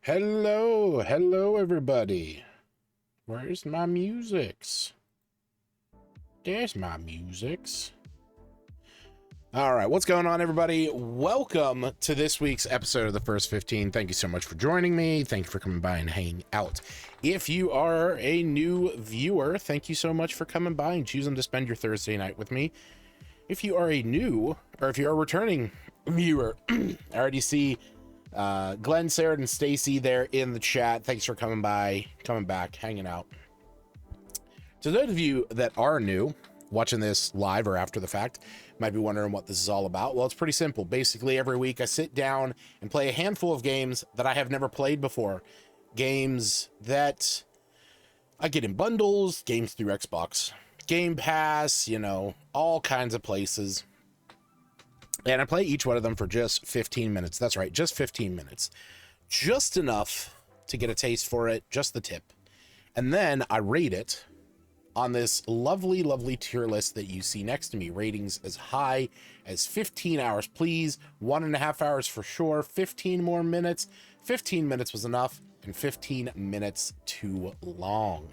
Hello everybody. Where's my musics? There's my musics. All right, what's going on, everybody? Welcome to this week's episode of The First 15. Thank you so much for joining me. Thank you for coming by and hanging out. If you are a new viewer, thank you so much for coming by and choosing to spend your Thursday night with me. If you are a new, or if you're a returning viewer, I already see Glenn, Sarah, and Stacy there in the chat. Thanks for coming by, coming back, hanging out. To those of you that are new, watching this live or after the fact, might be wondering what this is all about. Well, it's pretty simple. Basically, every week I sit down and play a handful of games that I have never played before. Games that I get in bundles, games through Xbox Game Pass, you know, all kinds of places. And I play each one of them for just 15 minutes. That's right, just 15 minutes. Just enough to get a taste for it, just the tip. And then I rate it on this lovely, lovely tier list that you see next to me. Ratings as high as 15 hours, please. 1.5 hours for sure. 15 more minutes. 15 minutes was enough, and 15 minutes too long.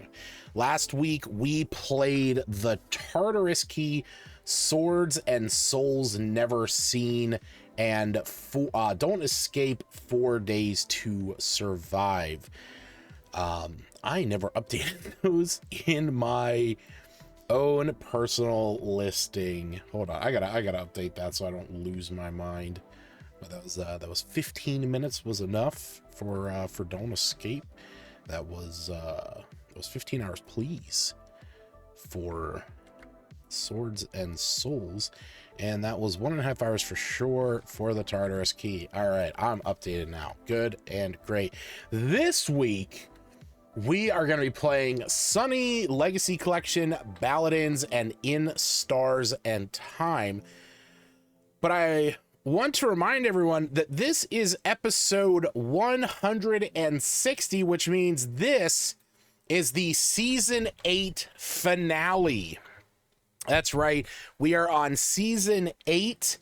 Last week, we played the Tartarus Key Swords and Souls Never Seen, and Don't Escape 4 Days to Survive. I never updated those in my own personal listing. Hold on, I gotta update that so I don't lose my mind. But that was 15 minutes was enough for Don't Escape. That was 15 hours, please, for Swords and Souls, and that was 1.5 hours for sure for the Tartarus Key. All right, I'm updated now. Good and great. This week we are going to be playing Sonny Legacy Collection, Baladins, and In Stars and Time. But I want to remind everyone that this is episode 160, which means this is the season 8 finale. That's right, we are on season 8,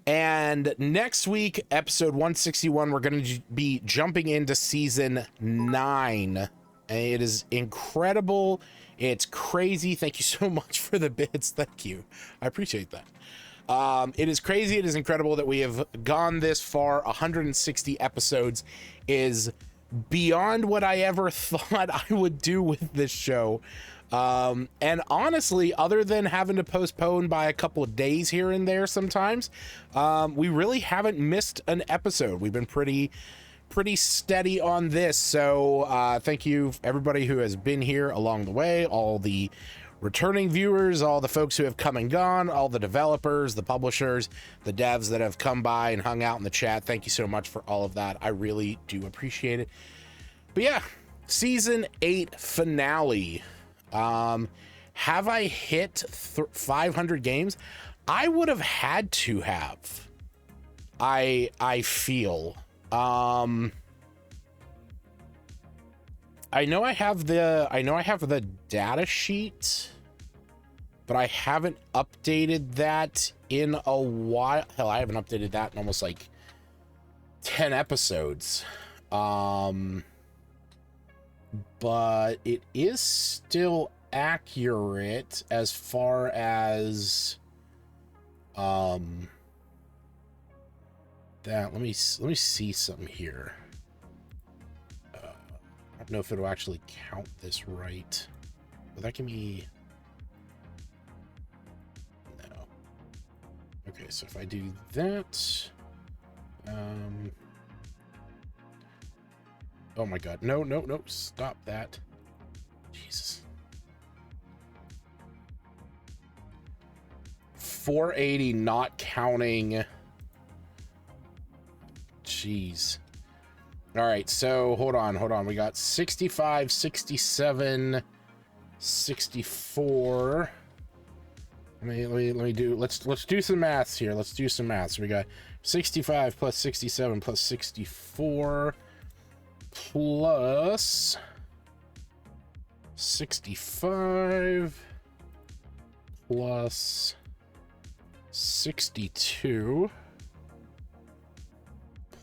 and next week, episode 161, we're going to be jumping into season 9. And it is incredible. It's crazy. Thank you so much for the bits. Thank you. I appreciate that. It is crazy. It is incredible that we have gone this far. 160 episodes is beyond what I ever thought I would do with this show. And honestly, other than having to postpone by a couple of days here and there sometimes, we really haven't missed an episode. We've been pretty steady on this. So thank you everybody who has been here along the way, all the returning viewers, all the folks who have come and gone, all the developers, the publishers, the devs that have come by and hung out in the chat. Thank you so much for all of that. I really do appreciate it. But yeah, season 8 finale. Have I hit 500 games? I would have had to have. I feel. I know I have the data sheet, but I haven't updated that in a while. Hell, I haven't updated that in almost like 10 episodes. But it is still accurate as far as that. Let me see something here. I don't know if it'll actually count this right. Will that give me? No. Okay, so if I do that, oh my god, no, stop that. Jesus. 480 not counting. Jeez. All right, so hold on. We got 65, 67, 64. Let me do, let's do some maths here. Let's do some maths. We got 65 plus 67 plus 64 plus 65 plus 62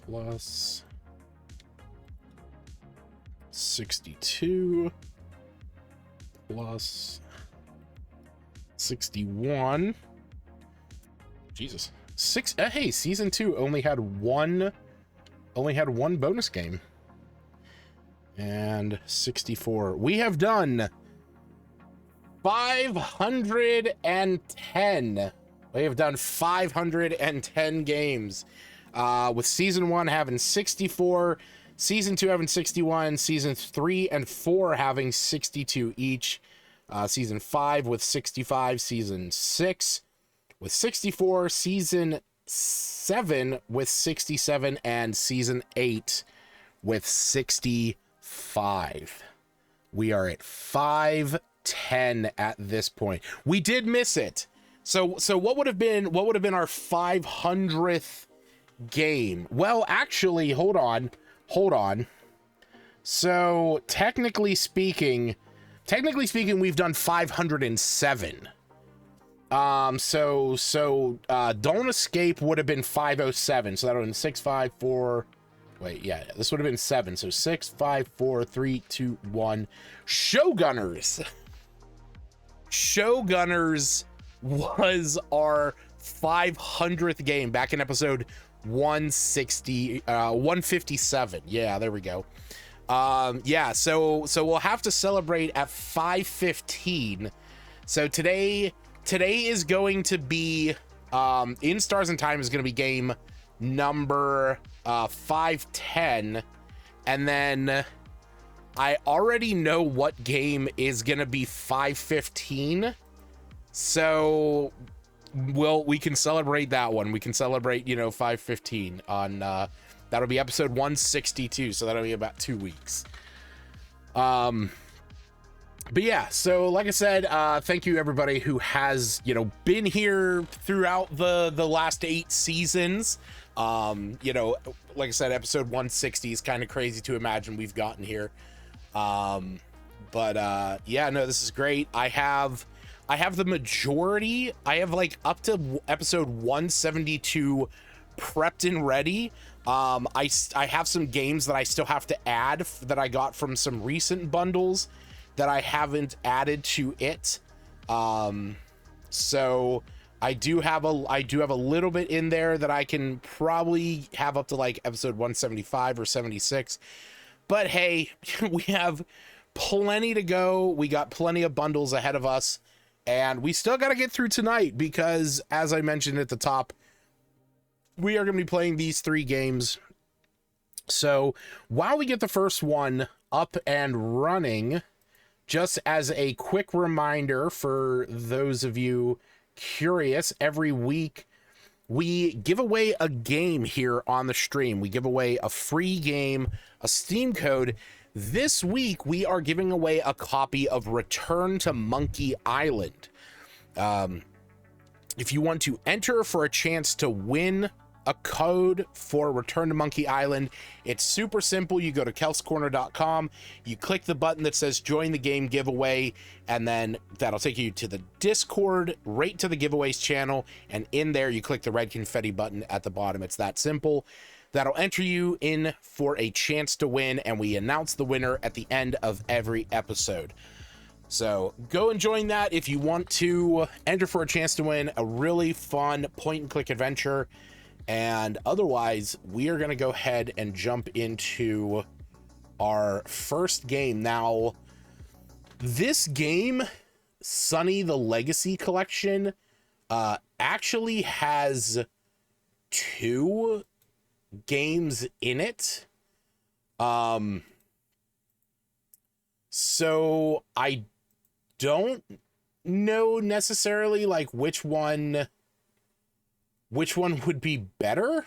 plus 62 plus 61. Jesus. Hey, season 2 only had one bonus game. And 64. We have done 510. We have done 510 games. With season 1 having 64, season 2 having 61, season 3 and 4 having 62 each. Season 5 with 65, season 6 with 64, season 7 with 67, and season 8 with 65. We are at 510 at this point. We did miss it. So what would have been our 500th game? Well, actually, hold on. So technically speaking, we've done 507. So Don't Escape would have been 507. So that would have been 654. Wait, yeah, this would have been 7. So 6, 5, 4, 3, 2, 1. Showgunners. Showgunners was our 500th game back in episode 157. Yeah, there we go. Yeah, so we'll have to celebrate at 515. So today is going to be in Stars and Time is going to be game number 510, and then I already know what game is going to be 515. So we can celebrate that one. We can celebrate, 515 on that'll be episode 162, so that'll be about 2 weeks. But yeah, so like I said, thank you everybody who has, been here throughout the last 8 seasons. Like I said, episode 160 is kind of crazy to imagine we've gotten here. But yeah, no, this is great. I have the majority. I have like up to episode 172 prepped and ready. I have some games that I still have to add that I got from some recent bundles that I haven't added to it. So I do have a little bit in there that I can probably have up to like episode 175 or 76. But hey, we have plenty to go. We got plenty of bundles ahead of us, and we still got to get through tonight because, as I mentioned at the top, we are going to be playing these 3 games. So while we get the first one up and running, just as a quick reminder for those of you curious, every week we give away a game here on the stream. We give away a free game, a Steam code. This week we are giving away a copy of Return to Monkey Island. If you want to enter for a chance to win a code for Return to Monkey Island, it's super simple. You go to kelscorner.com, you click the button that says join the game giveaway, and then that'll take you to the Discord, right to the giveaways channel, and in there you click the red confetti button at the bottom. It's that simple. That'll enter you in for a chance to win, and we announce the winner at the end of every episode. So go and join that if you want to enter for a chance to win a really fun point-and-click adventure. And otherwise, we are going to go ahead and jump into our first game. Now, this game, Sonny the Legacy Collection, actually has 2 games in it. So I don't know necessarily like which one would be better,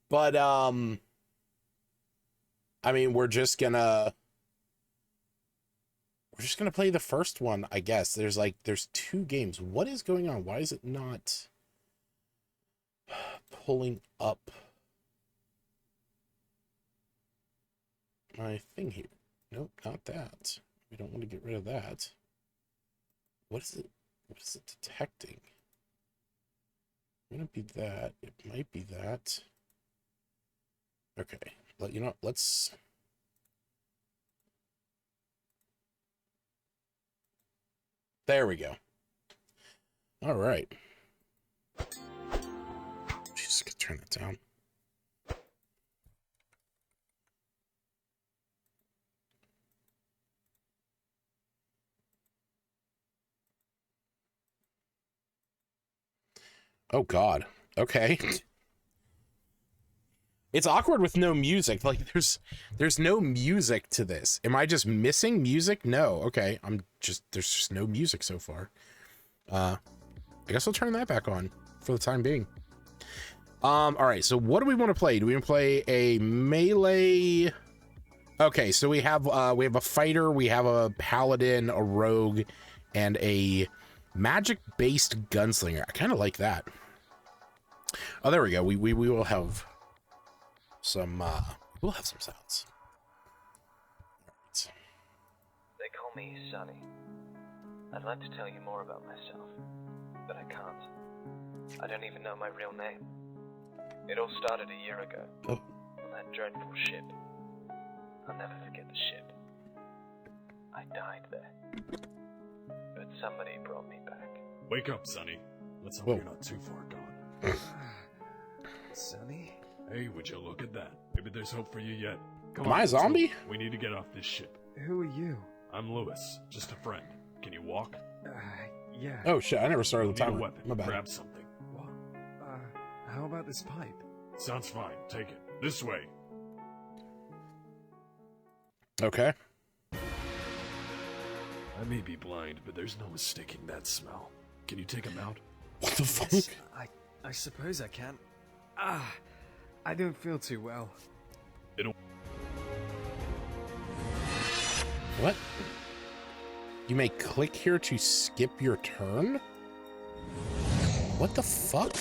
but I mean, we're just gonna play the first one, I guess. There's 2 games. What is going on? Why is it not pulling up my thing here? Nope, not that. We don't want to get rid of that. What is it detecting? It might be that. It might be that. Okay. Let's There we go. All right. Just gonna turn that down. Oh God. Okay. It's awkward with no music. Like there's no music to this. Am I just missing music? No. Okay. There's just no music so far. I guess I'll turn that back on for the time being. All right. So what do we want to play? Do we want to play a melee? Okay. So we have a fighter, we have a paladin, a rogue, and a magic-based gunslinger. I kind of like that. Oh, there we go. We will have some sounds. Right. They call me Sonny. I'd like to tell you more about myself, but I can't. I don't even know my real name. It all started a year ago on that dreadful ship. I'll never forget the ship. I died there, but somebody brought me back. Wake up, Sonny. Let's hope you're not too far gone. Sonny? Hey, would you look at that? Maybe there's hope for you yet. Come Am on, I a zombie? We need to get off this ship. Who are you? I'm Lewis, just a friend. Can you walk? Yeah. Oh shit! I never started the Need a timer. weapon. My bad. Grab something. What? How about this pipe? Sounds fine. Take it. This way. Okay. I may be blind, but there's no mistaking that smell. Can you take him out? What the fuck? Yes, I suppose I can. I don't feel too well. What? You may click here to skip your turn? What the fuck?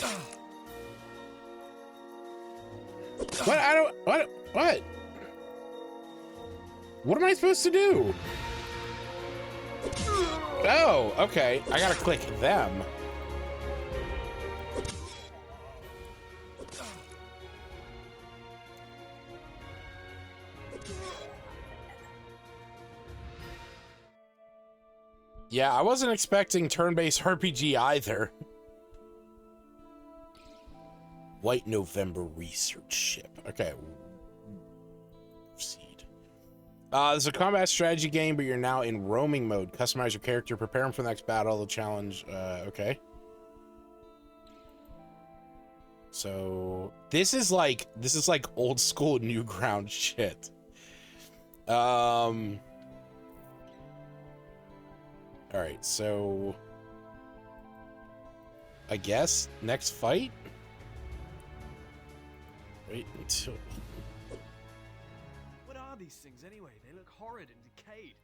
What? What? What am I supposed to do? Oh, okay. I gotta click them. Yeah, I wasn't expecting turn-based RPG either. White November research ship. Okay. Proceed. This is a combat strategy game, but you're now in roaming mode. Customize your character, prepare him for the next battle, the challenge. Okay. So this is like old school Newground shit. All right, so I guess next fight. Wait until. What are these things anyway? They look horrid and decayed.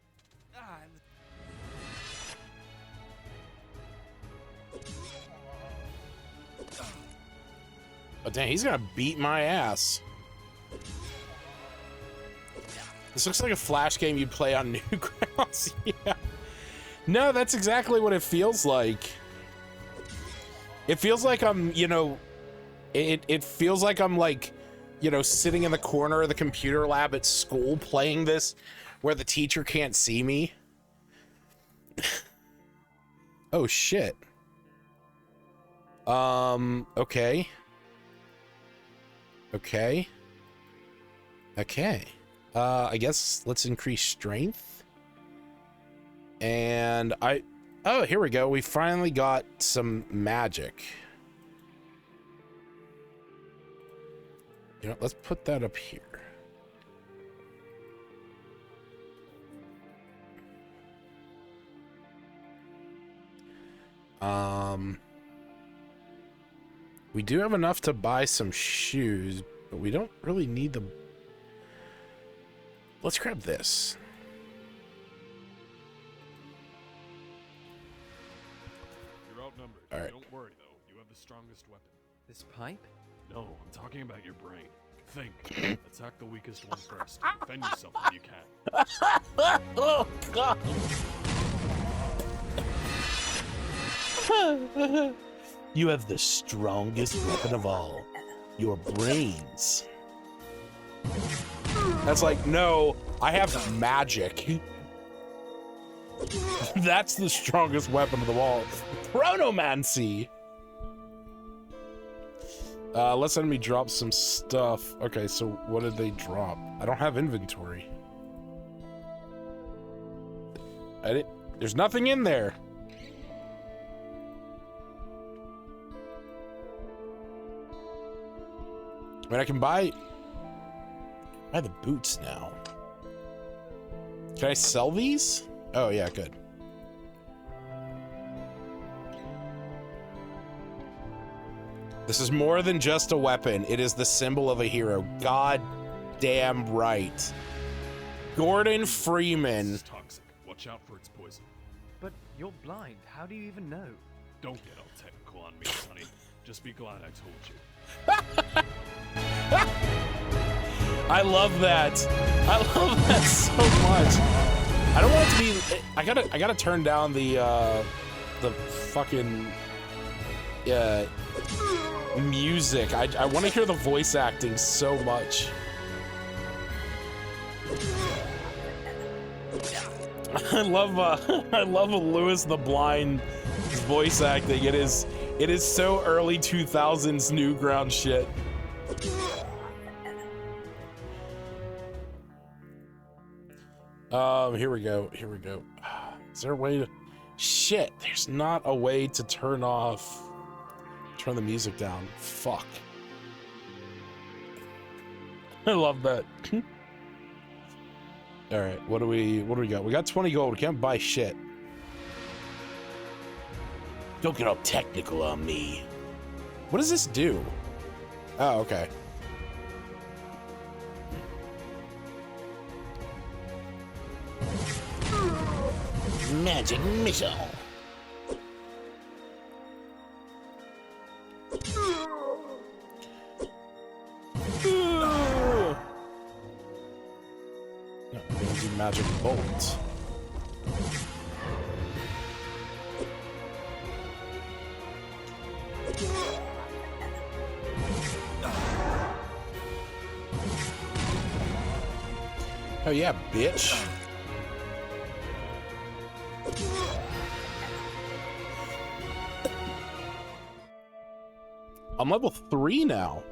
Oh dang, he's gonna beat my ass. This looks like a Flash game you'd play on Newgrounds. Yeah. No, that's exactly what it feels like. It feels like I'm, you know, it feels like I'm like, you know, sitting in the corner of the computer lab at school playing this where the teacher can't see me. Oh shit. Okay. Okay. Okay. I guess let's increase strength. And oh, here we go. We finally got some magic. You know, let's put that up here. We do have enough to buy some shoes, but we don't really need them. Let's grab this. You're outnumbered. All right. Don't worry, though. You have the strongest weapon. This pipe? No, I'm talking about your brain. Think. Attack the weakest one first. Defend yourself if you can. Oh, God. You have the strongest weapon of all. Your brains. That's like, no, I have magic. That's the strongest weapon of them all. Chronomancy. Let's enemy drop some stuff. Okay, so what did they drop? I don't have inventory. There's nothing in there. I mean, I can buy the boots now. Can I sell these? Oh, yeah, good. This is more than just a weapon. It is the symbol of a hero. God damn right. Gordon Freeman. It's toxic. Watch out for its poison. But you're blind. How do you even know? Don't get all technical on me, Sonny. Just be glad I told you. I love that. I love that so much. I don't want it to be. I gotta turn down the fucking music. I want to hear the voice acting so much. I love Lewis the Blind voice acting. It is so early 2000s Newground shit. Here we go. Is there a way to... Shit, there's not a way to turn the music down. Fuck. I love that. All right, what do we got? We got 20 gold. We can't buy shit. Don't get all technical on me. What does this do? Oh, okay. Magic missile. No, we're gonna do magic bolt. Oh yeah, bitch. I'm level 3 now.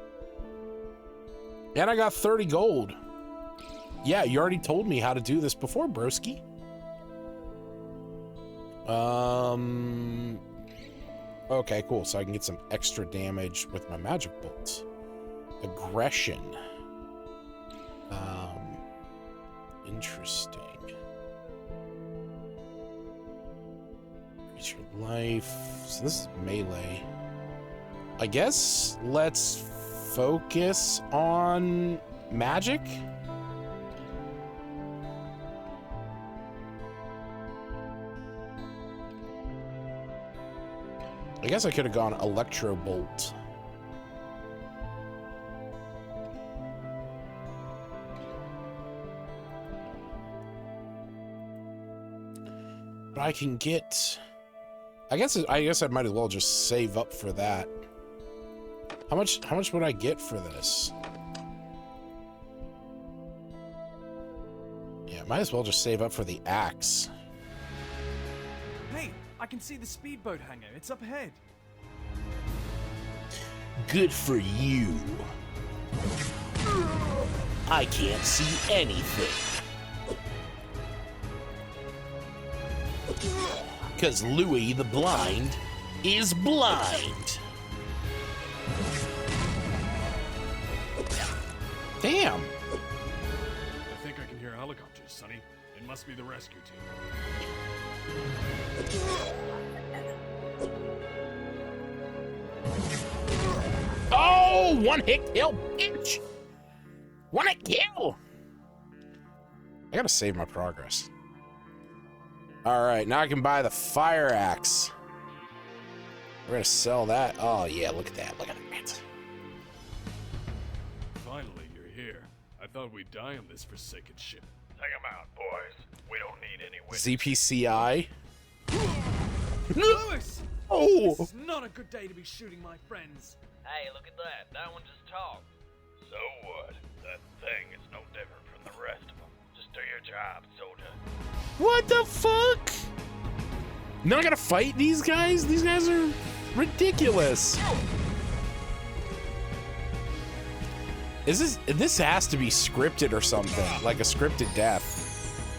And I got 30 gold. Yeah, you already told me how to do this before, broski. Okay, cool. So I can get some extra damage with my magic bolts. Aggression. Interesting. Increase your life. So this is melee. I guess let's focus on magic. I guess I could have gone Electro Bolt. But I can get... I guess I might as well just save up for that. How much would I get for this? Yeah, might as well just save up for the axe. Hey, I can see the speedboat hangar. It's up ahead. Good for you. I can't see anything. 'Cause Louis the Blind is blind. Damn. I think I can hear helicopters, Sonny. It must be the rescue team. Oh, one hit kill, bitch. One hit kill. I gotta save my progress. All right, now I can buy the fire axe. We're gonna sell that. Oh yeah, look at that. Look at that. Finally, you're here. I thought we'd die on this forsaken ship. Take them out, boys. We don't need any witnesses. ZPCI. Lewis! Oh. This is not a good day to be shooting my friends. Hey, look at that. That one just talked. So what? That thing is no different from the rest of them. Just do your job, soldier. What the fuck? Now I gotta fight these guys? These guys are ridiculous. This has to be scripted or something, like a scripted death.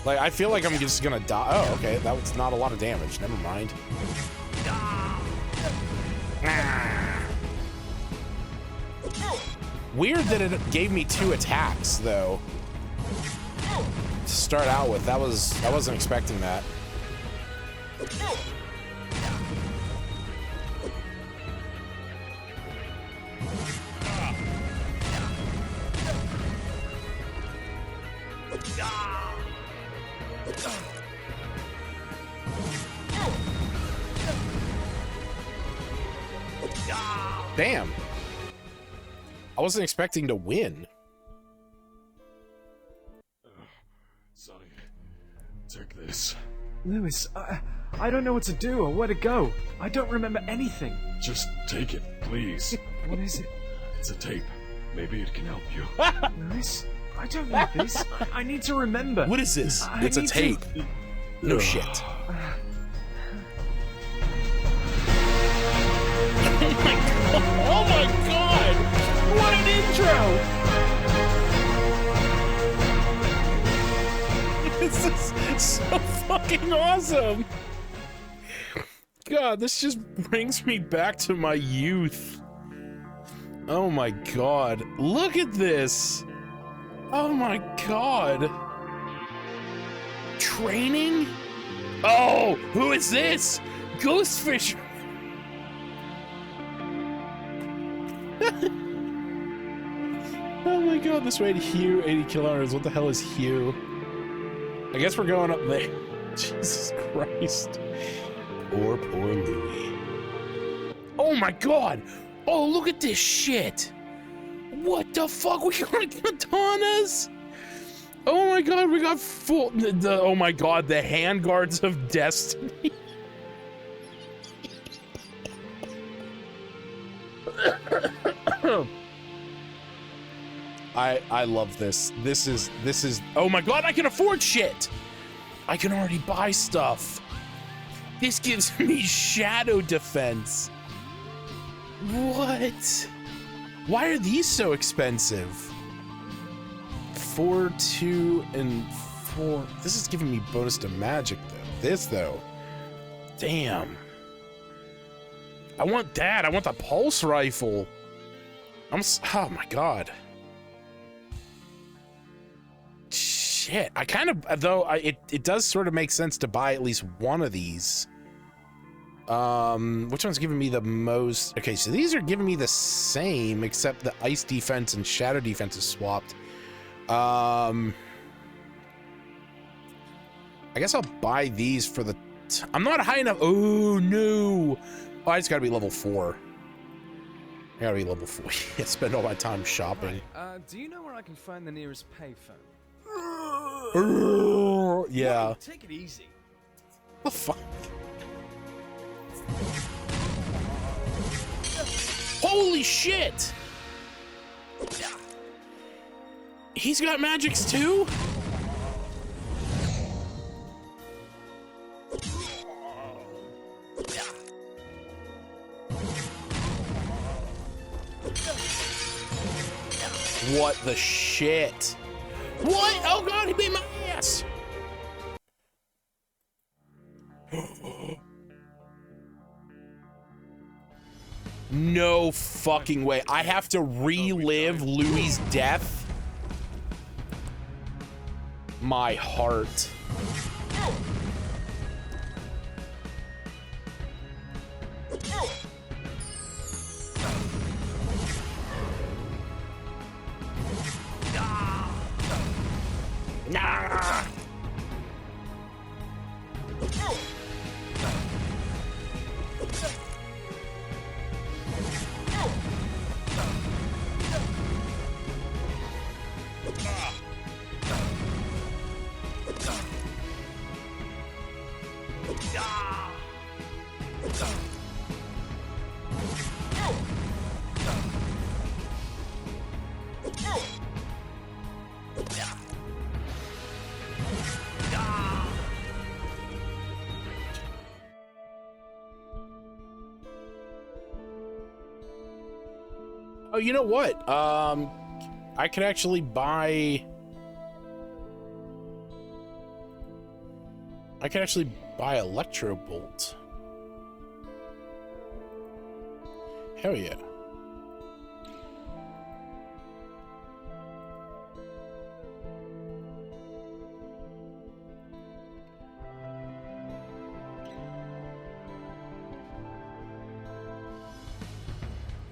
Like, I feel like I'm just gonna die. Oh, okay, that was not a lot of damage. Never mind. Weird that it gave me 2 attacks, though. To start out with, I wasn't expecting that. Damn. I wasn't expecting to win. Sonny, take this. Lewis, I don't know what to do or where to go. I don't remember anything. Just take it, please. What is it? It's a tape. Maybe it can help you. Lewis, I don't need this. I need to remember. What is this? I It's a need to- tape. No shit. Oh my god! What an intro! This is so fucking awesome! God, this just brings me back to my youth. Oh my god. Look at this! Oh my god! Training? Oh, who is this? Ghostfish! Oh my god, this way to Hugh, 80 kilometers. What the hell is Hugh? I guess we're going up there. Jesus Christ. Poor Louis. Oh my god! Oh, look at this shit! What the fuck? We got katanas? Oh my god, we got full... oh my god, the handguards of destiny. I love this. This is oh my god, I can afford shit. I can already buy stuff. This gives me shadow defense. What? Why are these so expensive? 4, 2, and 4. This is giving me bonus to magic though. This though. Damn. I want that. I want the pulse rifle. Oh my god. Shit. I kind of, though, it does sort of make sense to buy at least one of these. Which one's giving me the most? Okay, so these are giving me the same, except the ice defense and shadow defense is swapped. I guess I'll buy these for the... I'm not high enough. Oh, no. Oh, I just gotta be level 4. I gotta be level 4. I spend all my time shopping. Do you know where I can find the nearest payphone? Yeah. Whoa, take it easy. What the fuck? Holy shit! He's got magics too? What the shit? What? Oh god, he beat my ass! No fucking way. I have to relive Louis' death? My heart. Nah. Oh, you know what? I could actually buy... Electro Bolt. Hell yeah.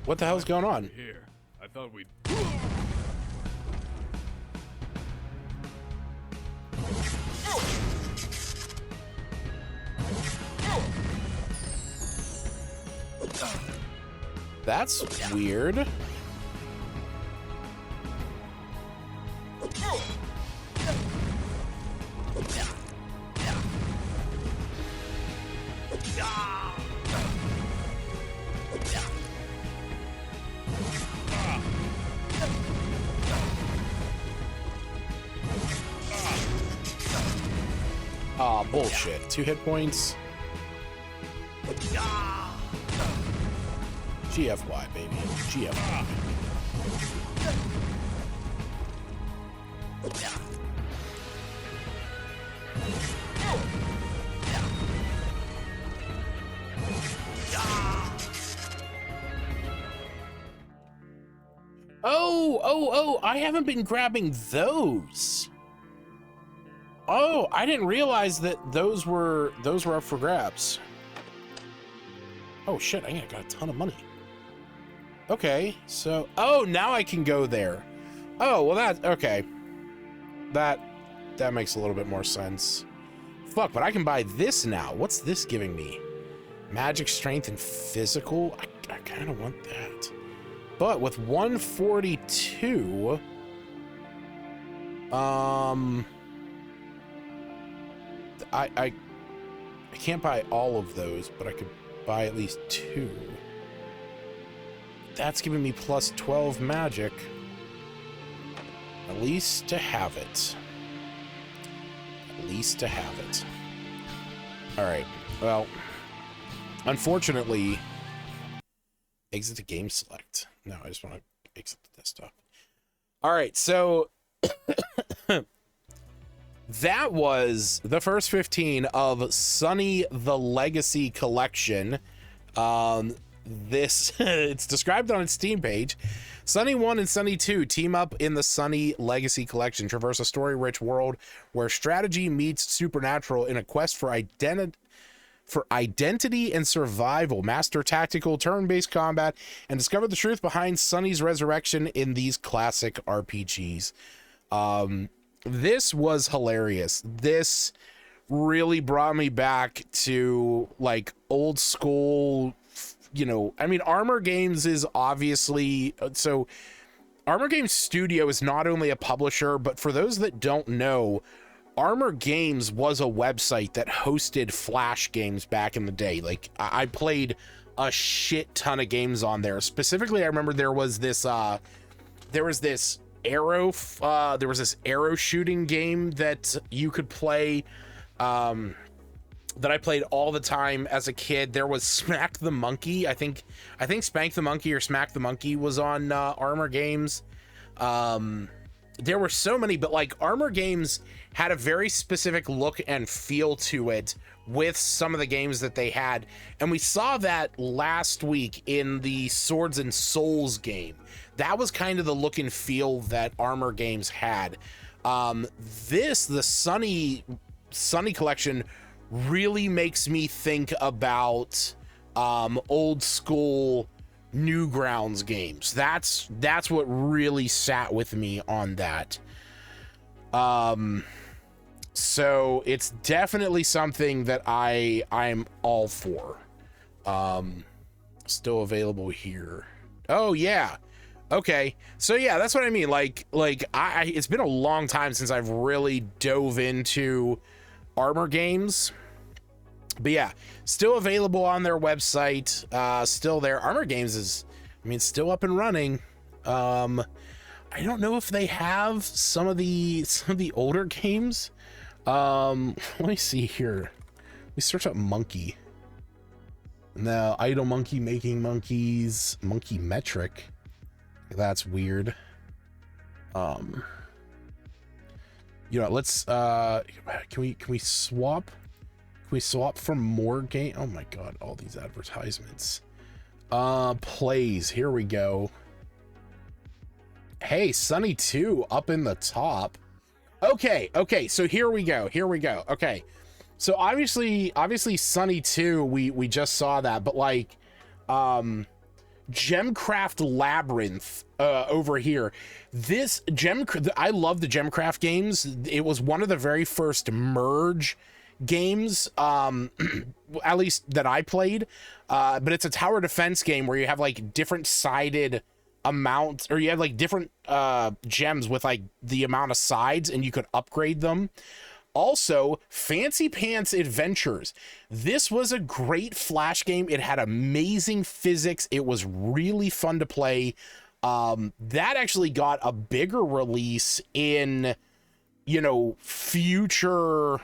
What the hell's going on? Here, I thought we'd. That's weird. Aw, bullshit. 2 hit points. GFY, baby. GFY. Oh, I haven't been grabbing those. Oh, I didn't realize that those were up for grabs. Oh shit, I got a ton of money. Okay, so oh, now I can go there. Oh, well that okay. That makes a little bit more sense. Fuck, but I can buy this now. What's this giving me? Magic, strength, and physical? I kind of want that. But with 142, I can't buy all of those, but I could buy at least 2. That's giving me plus 12 magic. At least to have it. At least to have it. Alright, well, unfortunately, exit the game select. No, I just want to exit the desktop. Alright, so that was the first 15 of Sonny the Legacy Collection. It's described on its Steam page. Sonny 1 and Sonny 2 team up in the Sonny Legacy Collection, traverse a story-rich world where strategy meets supernatural in a quest for identity and survival, master tactical turn-based combat, and discover the truth behind Sonny's resurrection in these classic RPGs. This was hilarious. This really brought me back to like old school, you know, I mean, Armor Games is obviously, so Armor Games Studio is not only a publisher, but for those that don't know, Armor Games was a website that hosted Flash games back in the day. Like I played a shit ton of games on there. Specifically, I remember there was this arrow shooting game that you could play, that I played all the time as a kid. There was Smack the Monkey. I think Spank the Monkey or Smack the Monkey was on Armor Games. There were so many, but like Armor Games had a very specific look and feel to it with some of the games that they had. And we saw that last week in the Swords and Souls game. That was kind of the look and feel that Armor Games had. The Sonny collection really makes me think about old school Newgrounds games. That's what really sat with me on that. So it's definitely something that I'm all for. Still available here. Oh yeah. Okay. So yeah, that's what I mean. Like it's been a long time since I've really dove into Armor Games. But yeah, still available on their website. Still there. Armor Games is, I mean, still up and running. I don't know if they have some of the older games. Let me see here. We search up Monkey. Now, Idle Monkey, Making Monkeys, Monkey Metric. That's weird. You know, let's can we swap? Can we swap for more game? Oh my god, all these advertisements. Plays, here we go. Hey, Sonny 2 up in the top. Okay, so here we go. Okay. So obviously Sonny 2, we just saw that, but like Gemcraft Labyrinth over here. This I love the Gemcraft games. It was one of the very first merge games, at least that I played. But it's a tower defense game where you have like different sided amounts, or you have like different gems with like the amount of sides, and you could upgrade them. Also, Fancy Pants Adventures. This was a great Flash game. It had amazing physics. It was really fun to play. That actually got a bigger release in, you know, future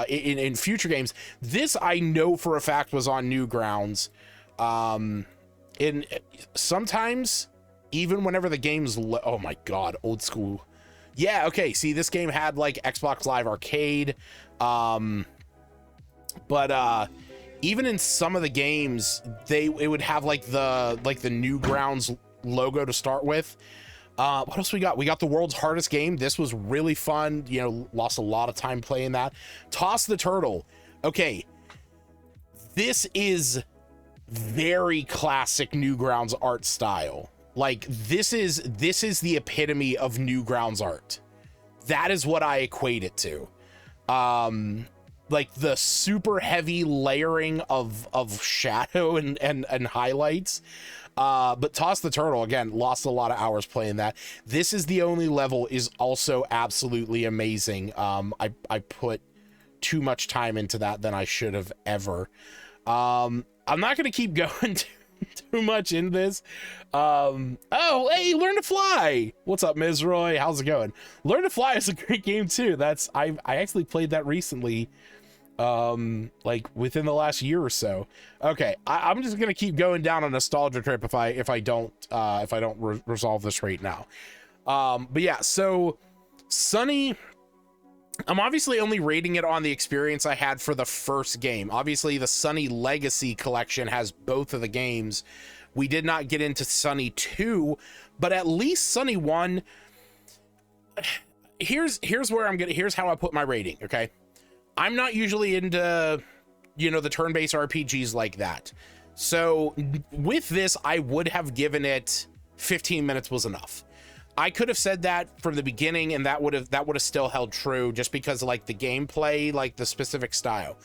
in future games. This I know for a fact was on Newgrounds. And sometimes even whenever the game's oh my god, old school. Yeah, okay, see, this game had like Xbox Live Arcade, but even in some of the games, it would have like the Newgrounds logo to start with. What else we got? We got the world's hardest game. This was really fun. You know, lost a lot of time playing that. Toss the Turtle. Okay, this is very classic Newgrounds art style. Like this is the epitome of Newgrounds art. That is what I equate it to. Like the super heavy layering of shadow and highlights. But Toss the Turtle, again, lost a lot of hours playing that. This Is the Only Level is also absolutely amazing. I put too much time into that than I should have ever. I'm not gonna keep going too much in this. Oh, hey, Learn to Fly. What's up, Ms. Roy? How's it going? Learn to Fly is a great game too. I actually played that recently, like within the last year or so. Okay, I'm just gonna keep going down a nostalgia trip if I don't resolve this right now. But yeah, so Sonny, I'm obviously only rating it on the experience I had for the first game. Obviously, the Sonny Legacy collection has both of the games. We did not get into Sonny 2, but at least Sonny 1. Here's how I put my rating, okay? I'm not usually into, you know, the turn-based RPGs like that. So with this, I would have given it 15 minutes was enough. I could have said that from the beginning, and that would have still held true, just because like the gameplay, like the specific style.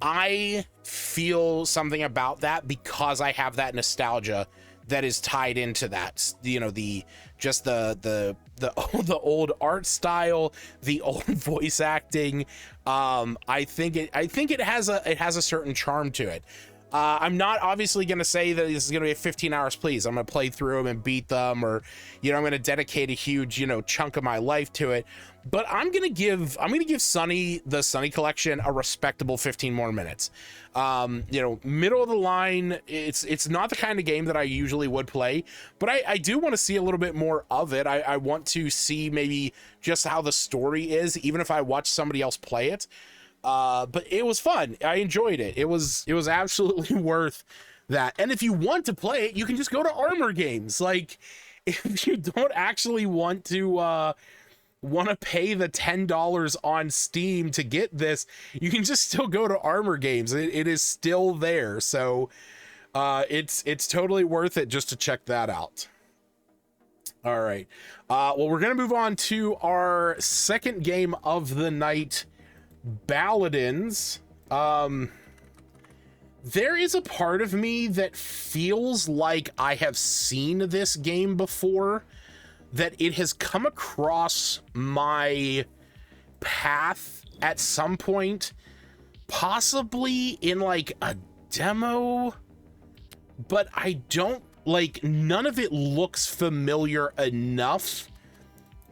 I feel something about that because I have that nostalgia that is tied into that. You know, the old art style, the old voice acting. I think it has a certain charm to it. I'm not obviously going to say that this is going to be a 15 hours, please. I'm going to play through them and beat them, or, you know, I'm going to dedicate a huge, you know, chunk of my life to it. But I'm going to give Sonny, the Sonny collection, a respectable 15 more minutes. You know, middle of the line. It's not the kind of game that I usually would play, but I do want to see a little bit more of it. I want to see maybe just how the story is, even if I watch somebody else play it. But it was fun. I enjoyed it. It was absolutely worth that. And if you want to play it, you can just go to Armor Games. Like, if you don't actually want to pay the $10 on Steam to get this, you can just still go to Armor Games. It is still there. So it's totally worth it just to check that out. All right. Well, we're going to move on to our second game of the night, Baladins. There is a part of me that feels like I have seen this game before, that it has come across my path at some point, possibly in like a demo, but I don't, like, none of it looks familiar enough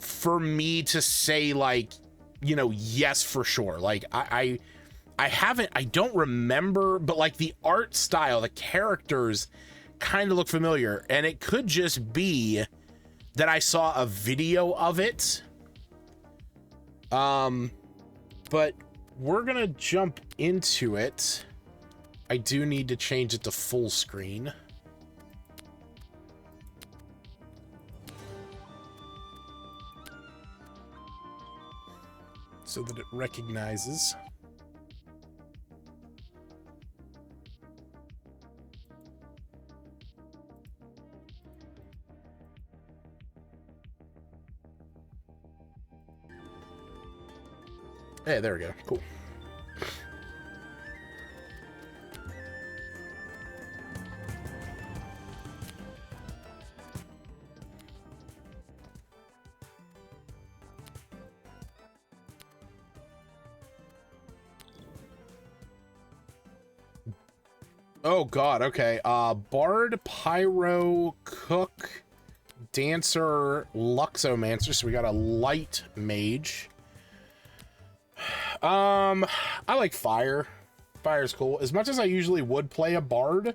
for me to say, like, you know, yes, for sure. Like, I don't remember, but like the art style, the characters kind of look familiar, and it could just be that I saw a video of it. But we're gonna jump into it. I do need to change it to full screen. So that it recognizes. Hey, there we go. Cool. Oh god, okay. Bard, Pyro, Cook, Dancer, Luxomancer. So we got a light mage. I like Fire. Fire's cool. As much as I usually would play a Bard.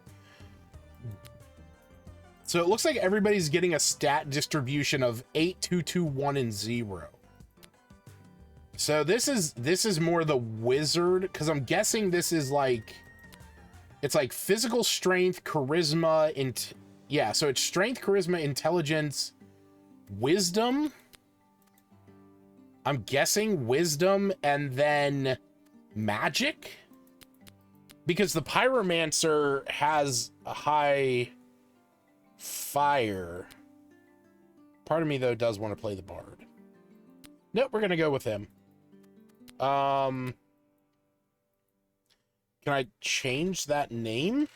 So it looks like everybody's getting a stat distribution of 8, 2, 2, 1, and 0. So this is more the wizard, because I'm guessing this is like, it's like physical strength, charisma, yeah, so it's strength, charisma, intelligence, wisdom. I'm guessing wisdom and then magic, because the pyromancer has a high fire. Part of me though does want to play the bard. Nope, we're gonna go with him. Can I change that name?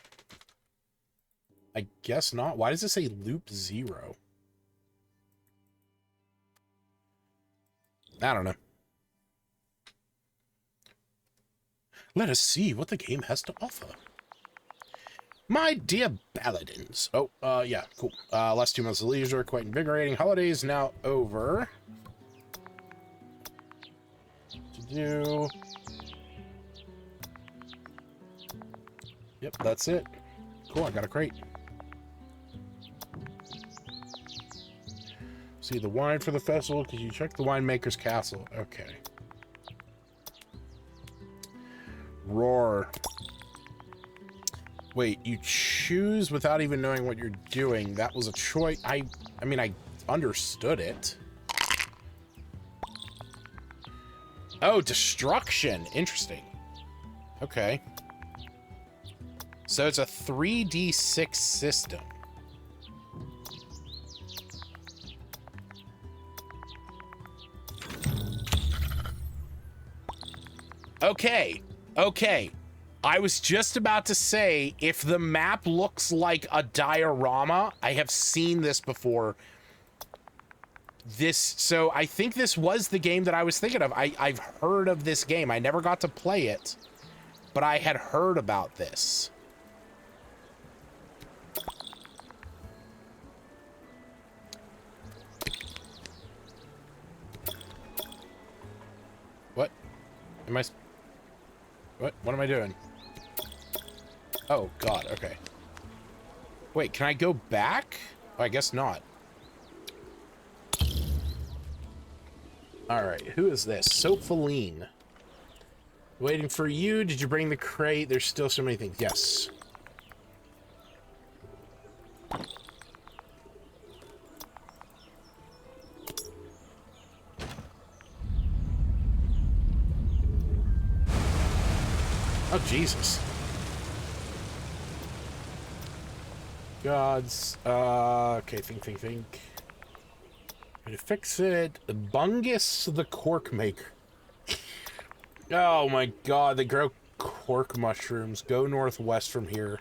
I guess not. Why does it say loop 0? I don't know. Let us see what the game has to offer. My dear Baladins. Oh, yeah, cool. Last 2 months of leisure, quite invigorating. Holidays now over. To do. Yep, that's it. Cool, I got a crate. See the wine for the festival, because you checked the winemaker's castle. Okay. Roar. Wait, you choose without even knowing what you're doing. That was a choice. I mean, I understood it. Oh, destruction. Interesting. Okay. So it's a 3d6 system. Okay. Okay. I was just about to say, if the map looks like a diorama, I have seen this before. So I think this was the game that I was thinking of. I've heard of this game. I never got to play it, but I had heard about this. What? What am I doing? Oh, God, okay. Wait, can I go back? Oh, I guess not. Alright, who is this? Sophaline. Waiting for you. Did you bring the crate? There's still so many things. Yes. Oh, Jesus. Gods. Okay, think. How to fix it. Bungus the cork maker. Oh my god, they grow cork mushrooms. Go northwest from here.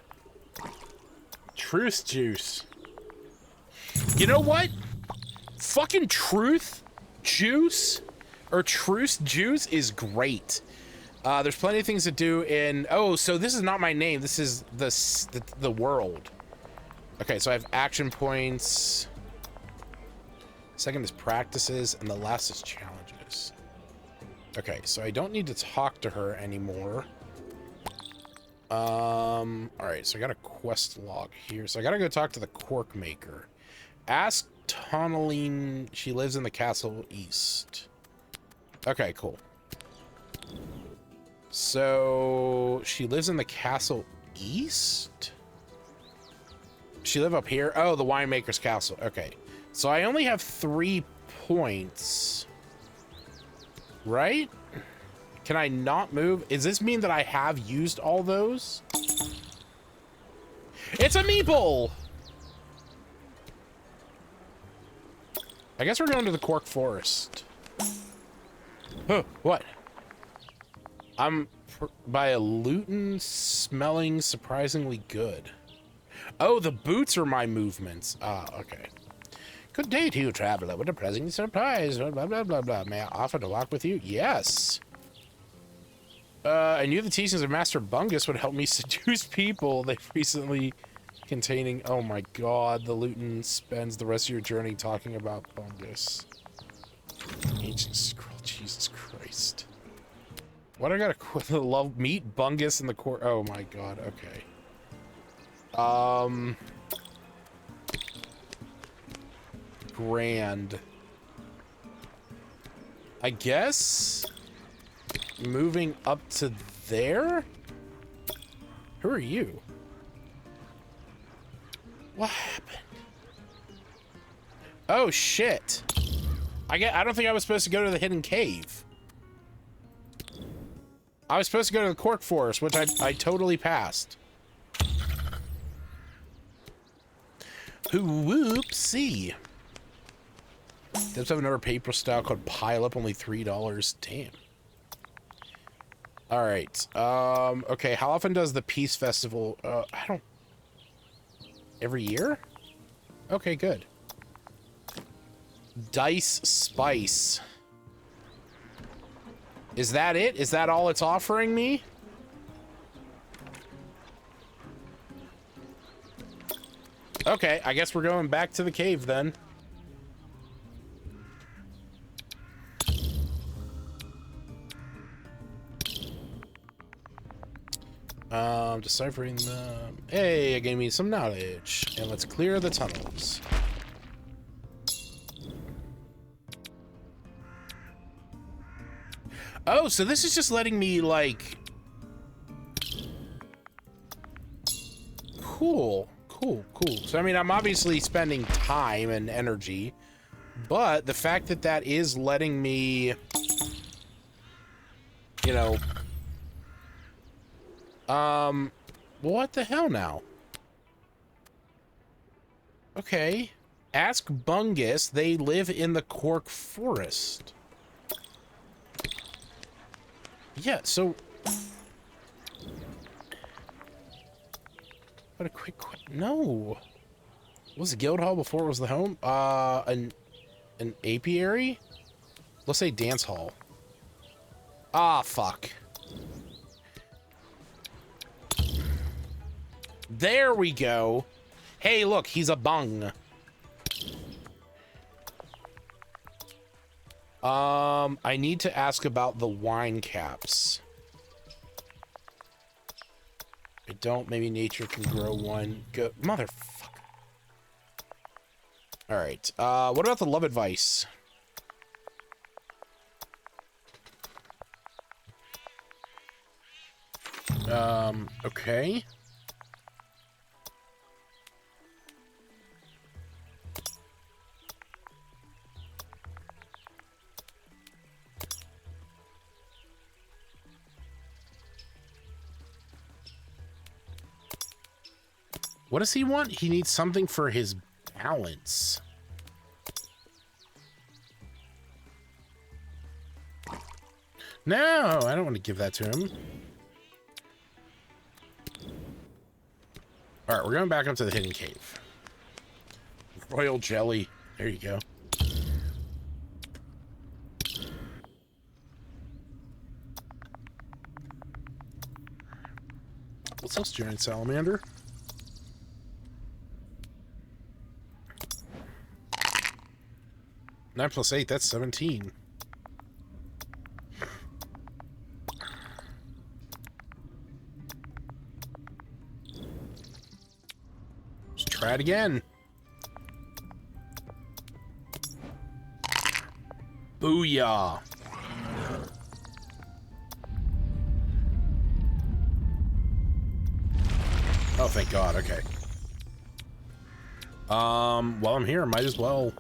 Truth juice. You know what? Fucking truth juice or truce juice is great. There's plenty of things to do in... Oh, so this is not my name. This is the world. Okay, so I have action points. Second is practices, and the last is challenges. Okay, so I don't need to talk to her anymore. Alright, so I got a quest log here. So I gotta go talk to the cork maker. Ask Tonaline, she lives in the castle east. Okay, cool. So she lives in the castle east? She live up here? Oh, the winemaker's castle. Okay. So I only have 3 points. Right? Can I not move? Does this mean that I have used all those? It's a meeple! I guess we're going to the Cork Forest. Huh, what? I'm by a Luton smelling surprisingly good. Oh, the boots are my movements. Ah, okay. Good day to you, traveler. What a pleasant surprise. Blah, blah, blah, blah. May I offer to walk with you? Yes. I knew the teachings of Master Bungus would help me seduce people. They've recently containing... Oh my god, the Luton spends the rest of your journey talking about Bungus. Ancient scroll, Jesus Christ. What I gotta love meet Bungus in the court. Oh my god, okay. Grand. I guess moving up to there? Who are you? What happened? Oh shit. I don't think I was supposed to go to the hidden cave. I was supposed to go to the Cork Forest, which I totally passed. Whoopsie. Does have another paper style called Pile Up, only $3. Damn. Alright. Okay, how often does the Peace Festival I don't every year? Okay, good. Dice Spice. Is that it? Is that all it's offering me? Okay, I guess we're going back to the cave then. Deciphering them. Hey, it gave me some knowledge. And let's clear the tunnels. Oh, so this is just letting me, like... Cool. Cool. So, I mean, I'm obviously spending time and energy, but the fact that that is letting me, you know... What the hell now? Okay. Ask Bungus. They live in the Cork Forest. Yeah, so... What a quick... No! Was it Guild Hall before it was the home? An apiary? Let's say dance hall. Ah, fuck. There we go. Hey, look, he's a bung. I need to ask about the wine caps. I don't. Maybe nature can grow one. Go, motherfucker. All right. What about the love advice? Okay. What does he want? He needs something for his balance. No, I don't want to give that to him. All right, we're going back up to the hidden cave. Royal jelly. There you go. What's else, giant salamander? Nine plus 8, that's 17. try it again. Booyah. Oh, thank God. Okay. While I'm here, might as well.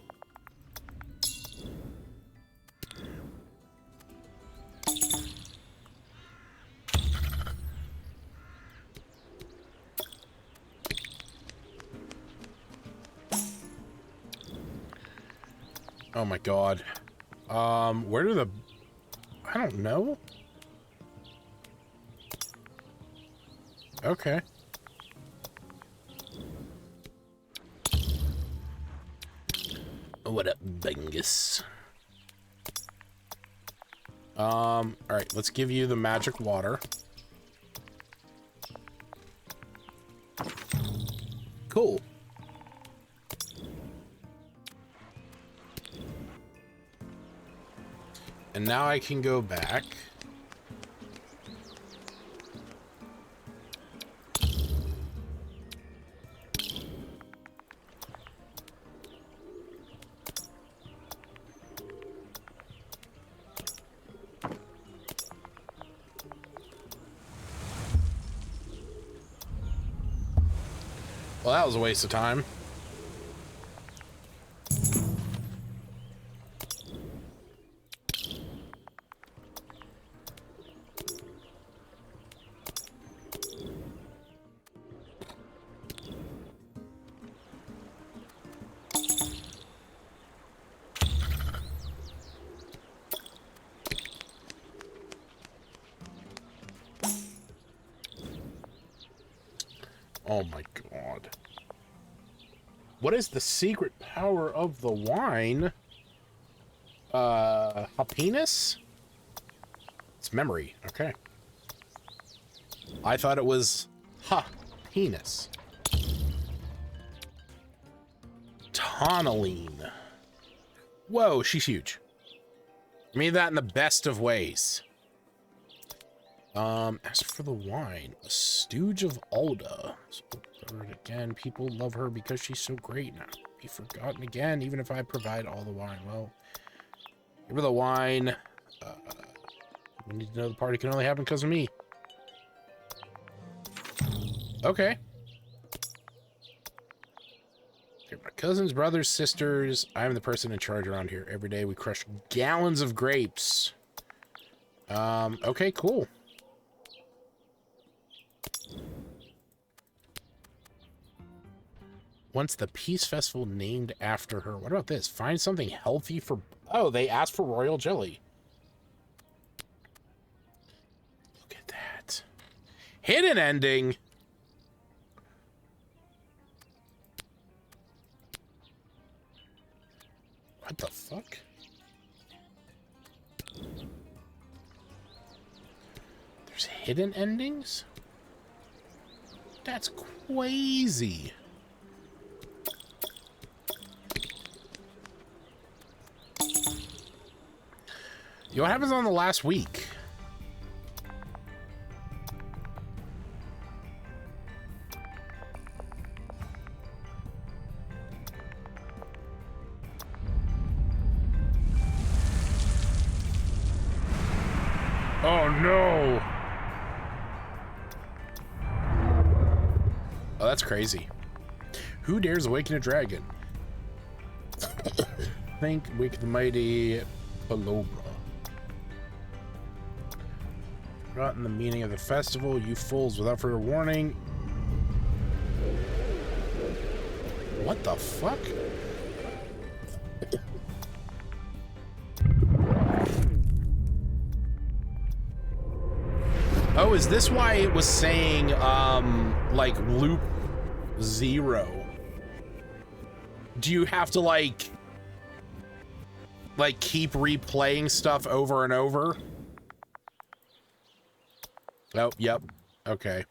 Oh my God. Where do the... I don't know. Okay. What up, Bingus? Alright, let's give you the magic water. Cool. And now I can go back. Well, that was a waste of time. Oh my God. What is the secret power of the wine? Happiness? It's memory. Okay. I thought it was penis. Tonaline. Whoa, she's huge. I mean that in the best of ways. As for the wine, a stooge of Alda. Again, people love her because she's so great. Now be forgotten again, even if I provide all the wine. Well, give her the wine. We need to know the party can only happen because of me. Okay. They're my cousins, brothers, sisters. I'm the person in charge around here. Every day we crush gallons of grapes. Okay, cool. Once the Peace Festival named after her. What about this? Find something healthy for... Oh, they asked for royal jelly. Look at that. Hidden ending. What the fuck? There's hidden endings? That's crazy. Yo, what happens on the last week? Oh no! Oh, that's crazy. Who dares awaken a dragon? Think wake the mighty Palobra. Forgotten the meaning of the festival, you fools, without further warning. What the fuck? Oh, is this why it was saying, like, loop 0? Do you have to, like, keep replaying stuff over and over? Oh, yep. Okay.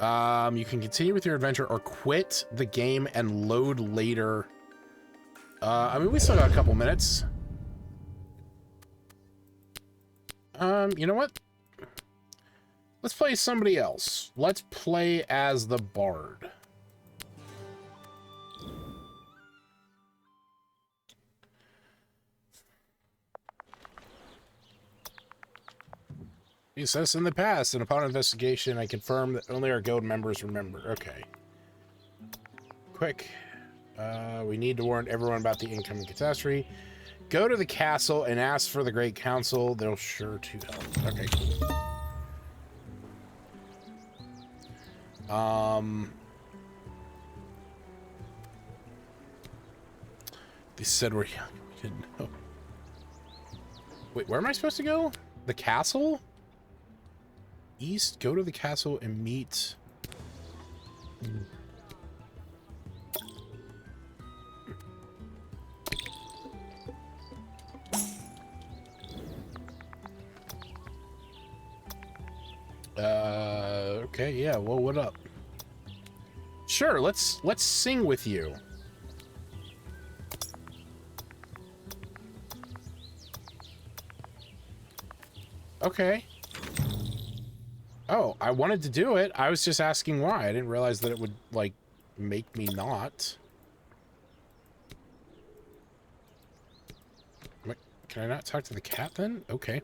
You can continue with your adventure or quit the game and load later. I mean, we still got a couple minutes. You know what? Let's play somebody else. Let's play as the bard. He says in the past, and upon investigation, I confirm that only our guild members remember. Okay. Quick. We need to warn everyone about the incoming catastrophe. Go to the castle and ask for the Great Council. They'll sure to help. Okay, cool. They said we're young. We didn't know. Wait, where am I supposed to go? The castle? East, go to the castle and meet. Okay, yeah, well, what up? Sure, let's sing with you. Okay. Oh, I wanted to do it. I was just asking why. I didn't realize that it would, like, make me not. Can I not talk to the cat then? Okay.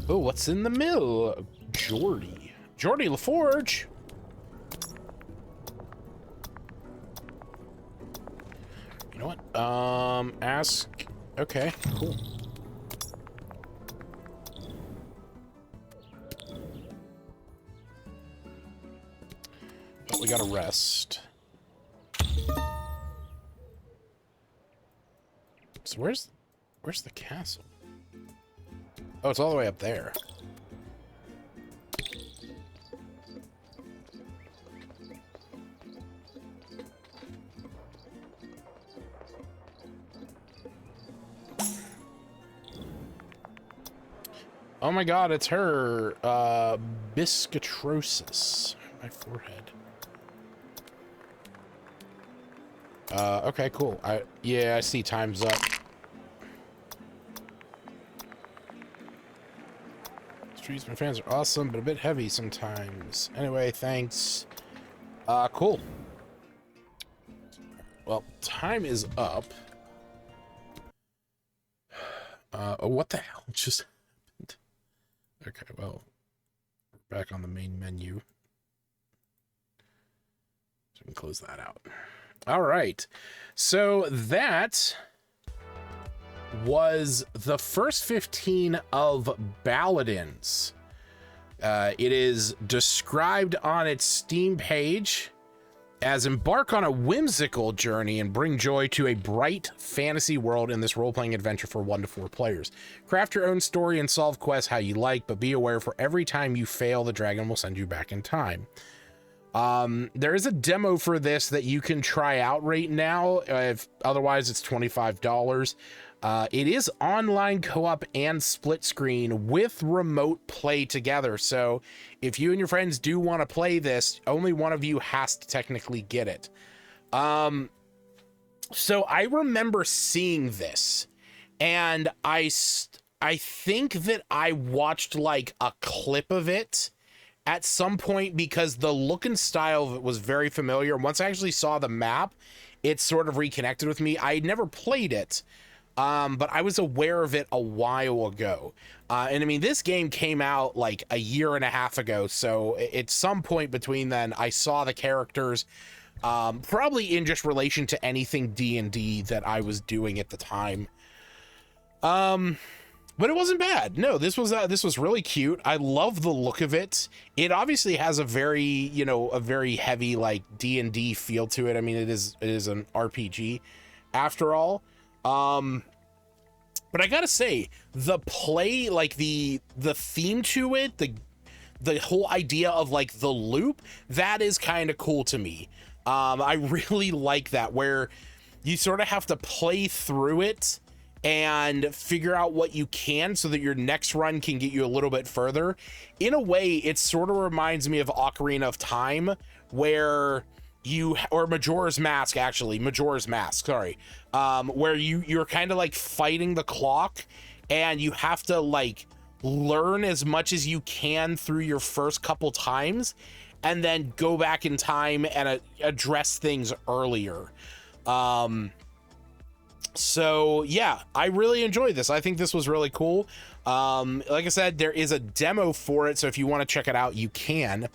Oh, what's in the mill? Jordy. Jordy LaForge. You know what? Ask. Okay, cool. But we gotta rest. So where's the castle? Oh, it's all the way up there. Oh my god, it's her, biscuitrosis. My forehead. Okay, cool. Yeah, I see time's up. Streets, my fans are awesome, but a bit heavy sometimes. Anyway, thanks. Cool. Well, time is up. Oh, what the hell just happened? Okay, well, we're back on the main menu. So we can close that out. All right. So that was the first 15 of Baladins. It is described on its Steam page as embark on a whimsical journey and bring joy to a bright fantasy world in this role-playing adventure for 1 to 4 players. Craft your own story and solve quests how you like, but be aware for every time you fail, the dragon will send you back in time. There is a demo for this that you can try out right now. If otherwise, it's $25. It is online co-op and split screen with remote play together. So if you and your friends do want to play this, only one of you has to technically get it. So I remember seeing this, and I think that I watched like a clip of it at some point because the look and style of it was very familiar. Once I actually saw the map, it sort of reconnected with me. I had never played it. But I was aware of it a while ago. And I mean, this game came out like a year and a half ago. So at some point between then, I saw the characters, probably in just relation to anything D&D that I was doing at the time. But it wasn't bad. No, this was really cute. I love the look of it. It obviously has a very, a very heavy like D&D feel to it. I mean, it is an RPG after all. But I gotta say, the play, like the theme to it, the whole idea of like the loop, that is kind of cool to me. I really like that, where you sort of have to play through it and figure out what you can so that your next run can get you a little bit further. In a way, it sort of reminds me of Ocarina of Time, where or Majora's Mask, actually, Majora's Mask, sorry, where you're kind of like fighting the clock, and you have to like learn as much as you can through your first couple times, and then go back in time and address things earlier. So yeah, I really enjoyed this. I think this was really cool. Like I said, there is a demo for it, so if you want to check it out, you can.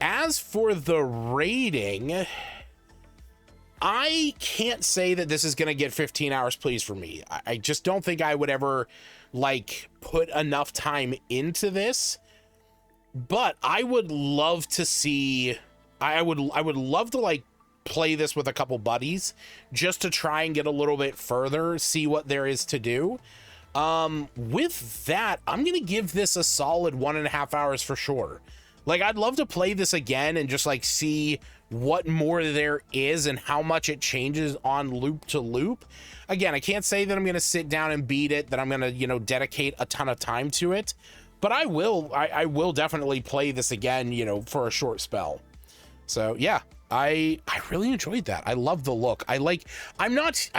As for the rating, I can't say that this is going to get 15 hours, please, for me. I just don't think I would ever like put enough time into this, but I would love to see, I would love to like play this with a couple buddies just to try and get a little bit further, see what there is to do. With that, I'm going to give this a solid 1.5 hours for sure. Like, I'd love to play this again and just like see what more there is and how much it changes on loop to loop. Again, I can't say that I'm going to sit down and beat it, that I'm going to, you know, dedicate a ton of time to it, but I will definitely play this again, you know, for a short spell. So yeah, I really enjoyed that. I love the look. I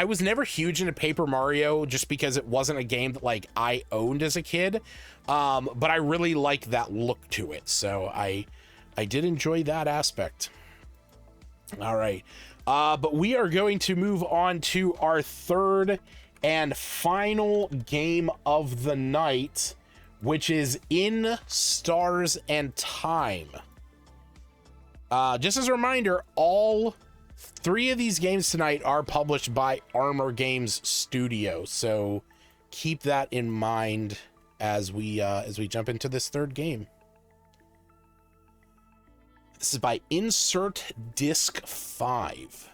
was never huge into Paper Mario just because it wasn't a game that like I owned as a kid. But I really like that look to it. So I did enjoy that aspect. All right. But we are going to move on to our third and final game of the night, which is In Stars and Time. Just as a reminder, all 3 of these games tonight are published by Armor Games Studio, so keep that in mind as we jump into this third game. This is by Insert Disc 5.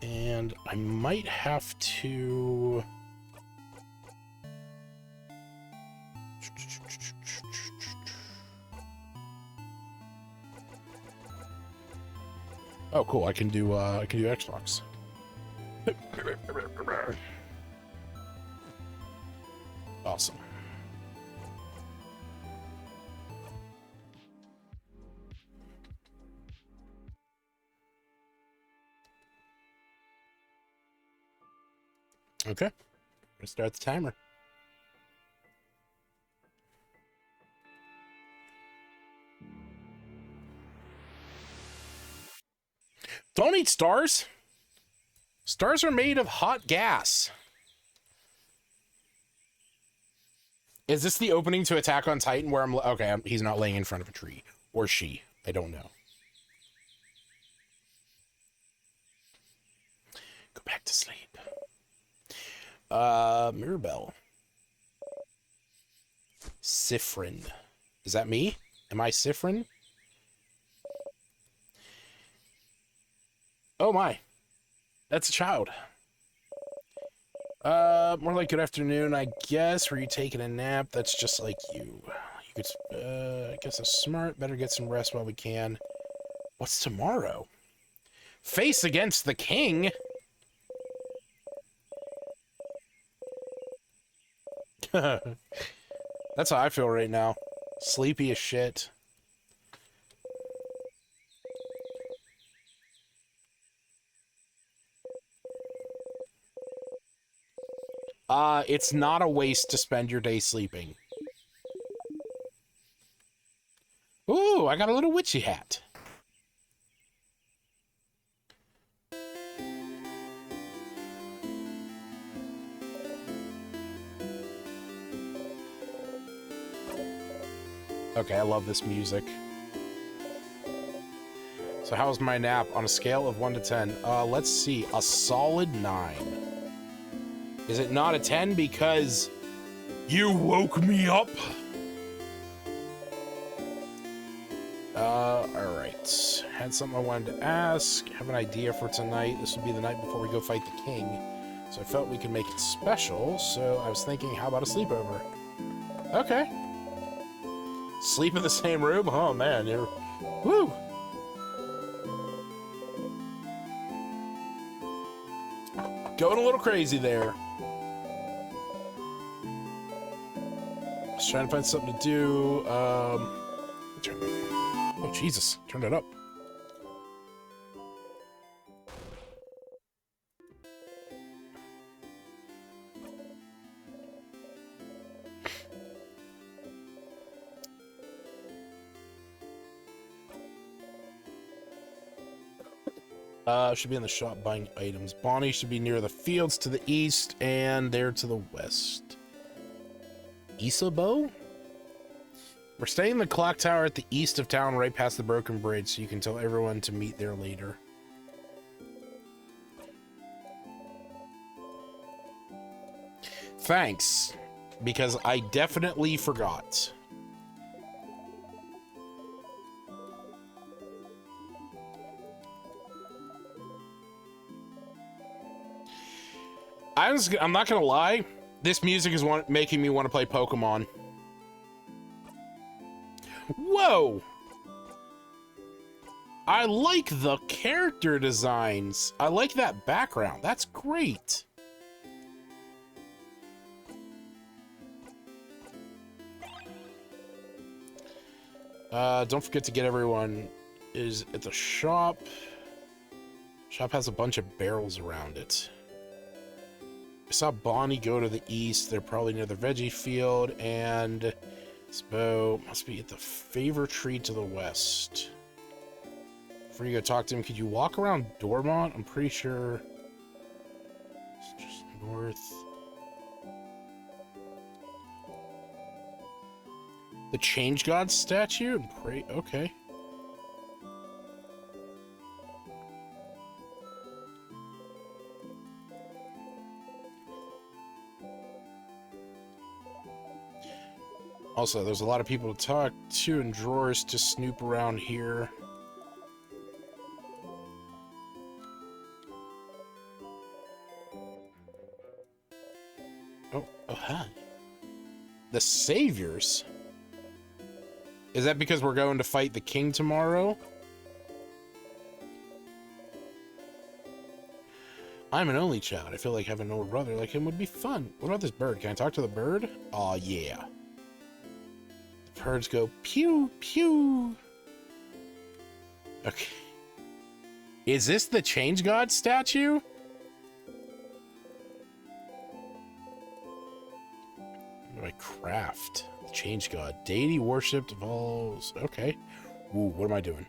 And I might have to... Oh, cool. I can do Xbox. Awesome. Okay. Let's start the timer. Don't eat stars. Stars are made of hot gas. Is this the opening to Attack on Titan where he's not laying in front of a tree. Or she. I don't know. Go back to sleep. Mirabelle. Sifrin. Is that me? Am I Sifrin? Oh my. That's a child. More like good afternoon, I guess. Were you taking a nap? That's just like you. You could, I guess I'm smart. Better get some rest while we can. What's tomorrow? Face against the king? That's how I feel right now. Sleepy as shit. It's not a waste to spend your day sleeping. Ooh, I got a little witchy hat. Okay, I love this music. So how's my nap on a scale of 1 to 10? Let's see, a solid 9. Is it not a 10 because you woke me up? Alright. Had something I wanted to ask. Have an idea for tonight. This will be the night before we go fight the king. So I felt we could make it special, so I was thinking, how about a sleepover? Okay. Sleep in the same room? Oh man, you're... Woo! Going a little crazy there. Just trying to find something to do. Oh, Jesus. Turn it up. Should be in the shop buying items. Bonnie should be near the fields to the east and there to the west. Isabo? We're staying in the clock tower at the east of town, right past the broken bridge, so you can tell everyone to meet there later. Thanks, because I definitely forgot. I'm not gonna lie, this music is making me want to play Pokemon. Whoa! I like the character designs. I like that background. That's great. Don't forget to get everyone is at the shop. Shop has a bunch of barrels around it. I saw Bonnie go to the east. They're probably near the veggie field, and Spo must be at the favor tree to the west. Before you go talk to him, could you walk around Dormont? I'm pretty sure it's just north. The Change God statue? And pray. Okay. Also, there's a lot of people to talk to and drawers to snoop around here. Oh, hi. The Saviors? Is that because we're going to fight the king tomorrow? I'm an only child. I feel like having an older brother like him would be fun. What about this bird? Can I talk to the bird? Aw, yeah. The birds go pew, pew. Okay. Is this the Change God statue? What do I craft? The Change God. Deity worshipped evolves. Okay. Ooh, what am I doing?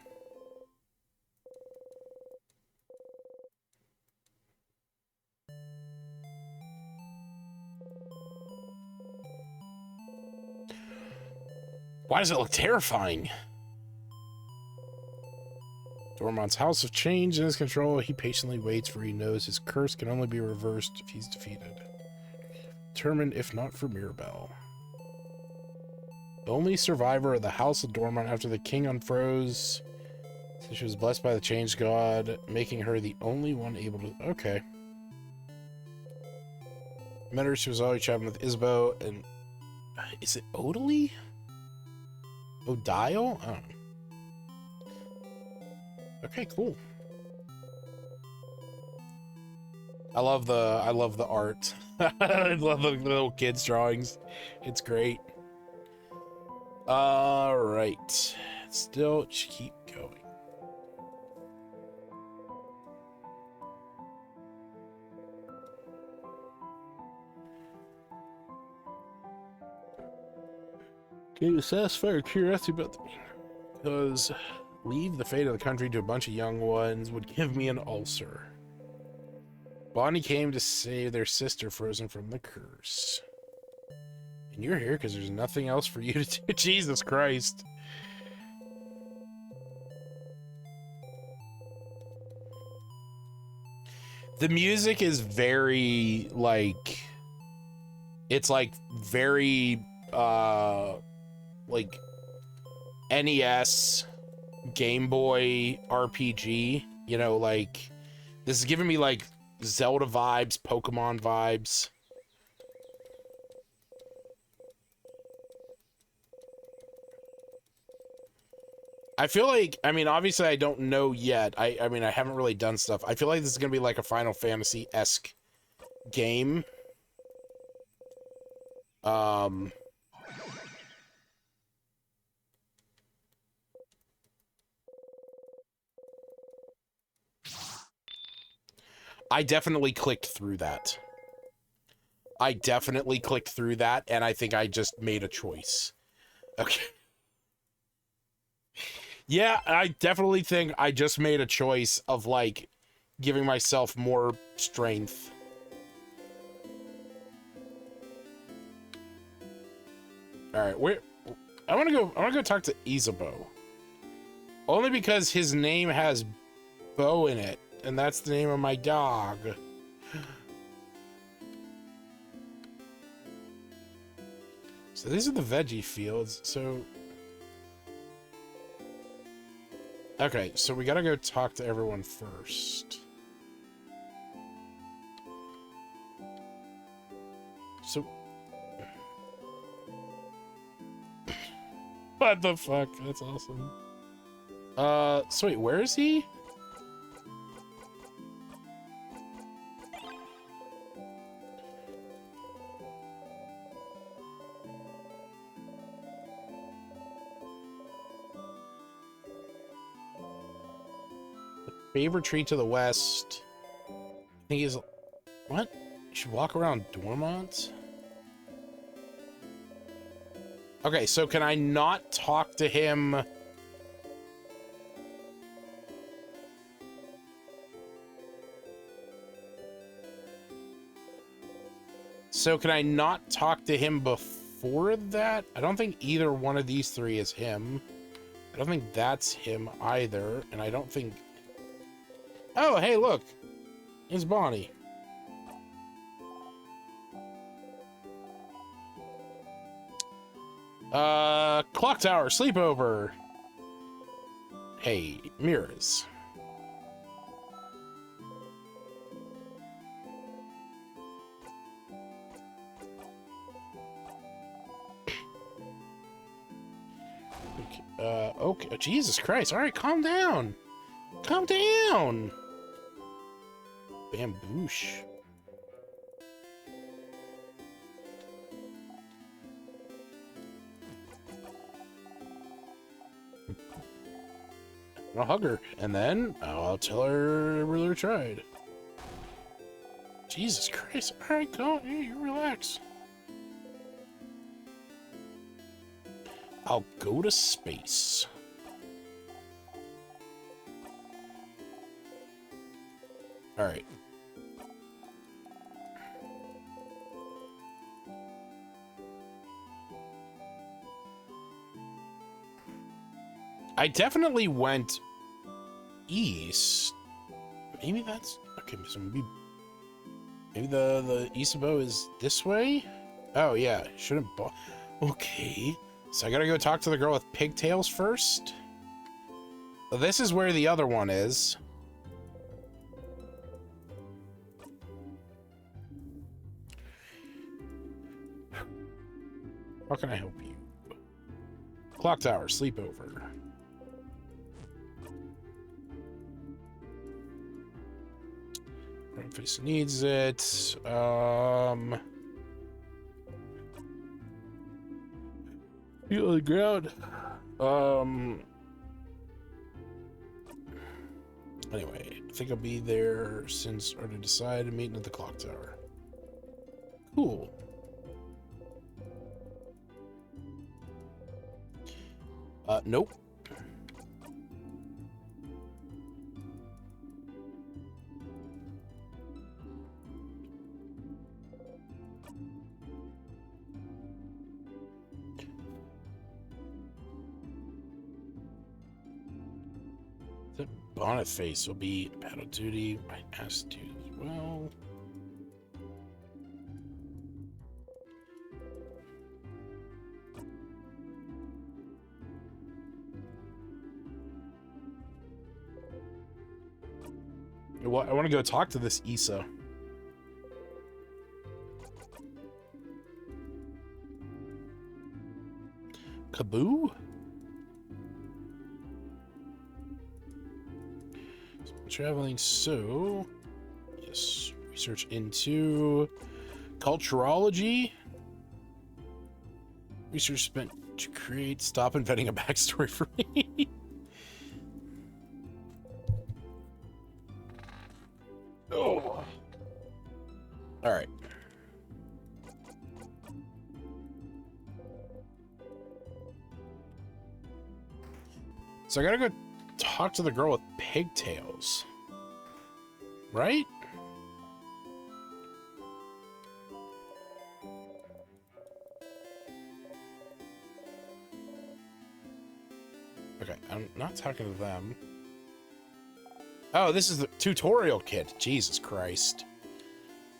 Why does it look terrifying? Dormont's House of Change in his control. He patiently waits, for he knows his curse can only be reversed if he's defeated. Determined, if not for Mirabelle. The only survivor of the House of Dormont after the king unfroze. So she was blessed by the Change God, making her the only one able to... Okay. Met her, she was always chatting with Isabeau, and... Is it Odalie? Odile? I don't know. Okay, cool. I love the art. I love the little kids' drawings. It's great. All right. Still keep going. Can you satisfy your curiosity about the... Because leave the fate of the country to a bunch of young ones would give me an ulcer. Bonnie came to save their sister frozen from the curse. And you're here because there's nothing else for you to do. Jesus Christ. The music is very, like... It's, like, very, like... NES, Game Boy RPG, you know, like, this is giving me, like, Zelda vibes, Pokemon vibes. I feel like, I mean, obviously I don't know yet. I mean, I haven't really done stuff. I feel like this is going to be like a Final Fantasy-esque game. I definitely clicked through that. I definitely clicked through that, and I think I just made a choice. Okay. Yeah, I definitely think I just made a choice of, like, giving myself more strength. Alright, I wanna go talk to Isabeau. Only because his name has Bo in it, and that's the name of my dog. So these are the veggie fields, so... Okay, so we gotta go talk to everyone first. So... What the fuck? That's awesome. So wait, where is he? Favorite tree to the west. I think he's... What? You should walk around Dormont? Okay, so can I not talk to him? So can I not talk to him before that? I don't think either one of these three is him. I don't think that's him either, and I don't think... Oh, hey, look! It's Bonnie. Clock Tower, sleepover. Hey, mirrors. Okay, Jesus Christ. All right, calm down. Calm down. Bamboosh. I'll hug her, and then I'll tell her I really tried. Jesus Christ. All right, go. Hey, you relax. I'll go to space. All right. I definitely went east. Maybe that's okay. So maybe the Isabeau is this way. Oh yeah, shouldn't. Okay, so I gotta go talk to the girl with pigtails first. Well, this is where the other one is. How can I help you? Clock Tower, sleepover. Face needs it. Feel on the ground. Anyway, I think I'll be there since already decided meeting at the Clock Tower. Cool. Nope. The bonnet face will be battle duty. Might ask to as well. Well, I want to go talk to this Issa. Kaboo? Traveling, so yes, research into culturology. Research spent to create. Stop inventing a backstory for me. Oh. All right. So I gotta go talk to the girl with pigtails, right? Okay, I'm not talking to them. Oh, this is the tutorial kid. Jesus Christ.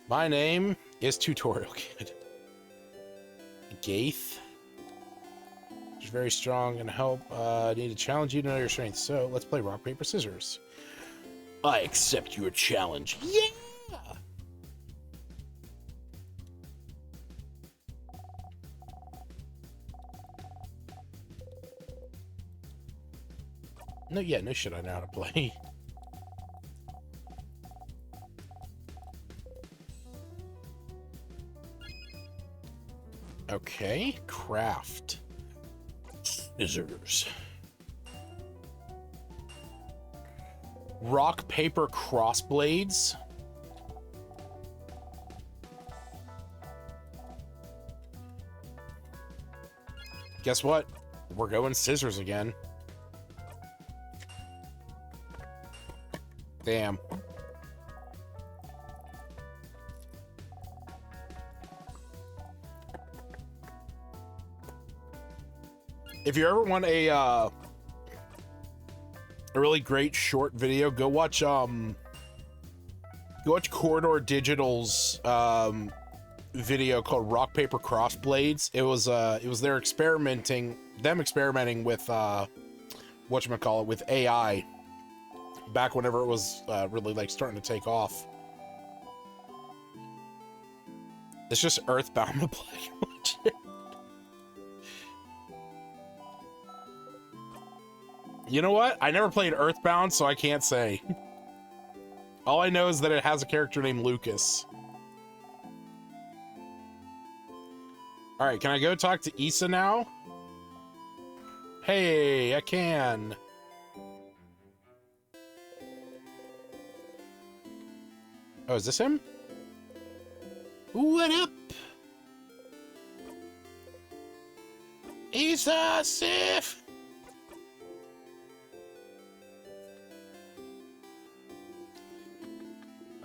My name is Tutorial Kid. Gaith. She's very strong and help. I need to challenge you to know your strength. So let's play rock, paper, scissors. I accept your challenge. Yeah! No, yeah, no shit, I know how to play. Okay, craft. Scissors. Rock, paper, crossblades. Guess what? We're going scissors again. Damn. If you ever want a really great short video, go watch Corridor Digital's video called Rock Paper Crossblades. It was them experimenting with whatchamacallit, with AI back whenever it was really like starting to take off. It's just Earthbound to play. You know what? I never played Earthbound, so I can't say. All I know is that it has a character named Lucas. Alright, can I go talk to Issa now? Hey, I can. Oh, is this him? What up? Issa Sif!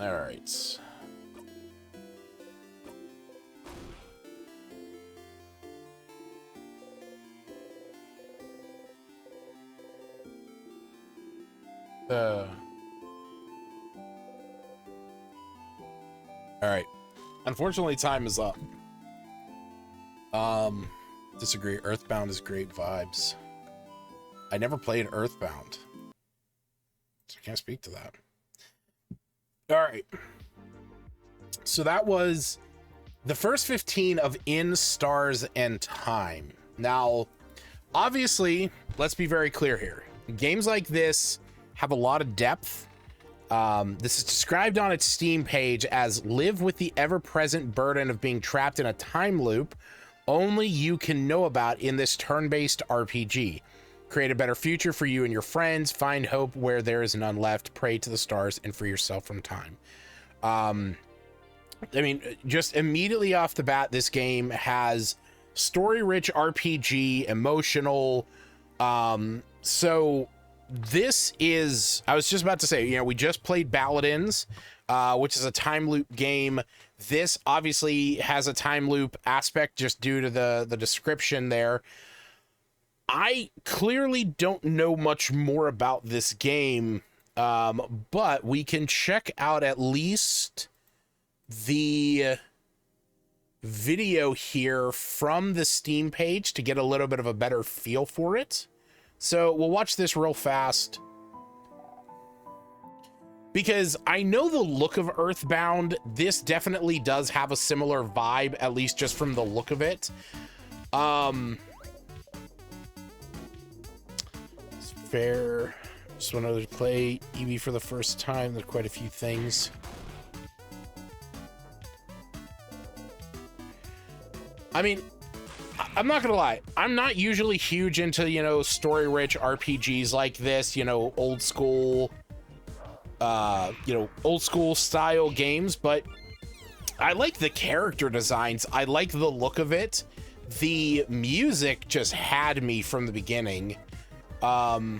All right. All right. Unfortunately, time is up. Disagree. Earthbound is great vibes. I never played Earthbound, so I can't speak to that. All right. So that was the first 15 of In Stars and Time. Now, obviously, let's be very clear here. Games like this have a lot of depth. This is described on its Steam page as live with the ever-present burden of being trapped in a time loop only you can know about in this turn-based RPG. Create a better future for you and your friends. Find hope where there is none left. Pray to the stars and free yourself from time. I mean, just immediately off the bat, this game has story-rich RPG, emotional. So this is, I was just about to say, you know, we just played Baladins, which is a time loop game. This obviously has a time loop aspect just due to the description there. I clearly don't know much more about this game, but we can check out at least the video here from the Steam page to get a little bit of a better feel for it. So we'll watch this real fast, because I know the look of Earthbound. This definitely does have a similar vibe, at least just from the look of it. Fair. Just want to play Eevee for the first time. There's quite a few things. I mean, I'm not gonna lie. I'm not usually huge into, you know, story-rich RPGs like this, you know, old school old school style games, but I like the character designs. I like the look of it. The music just had me from the beginning. I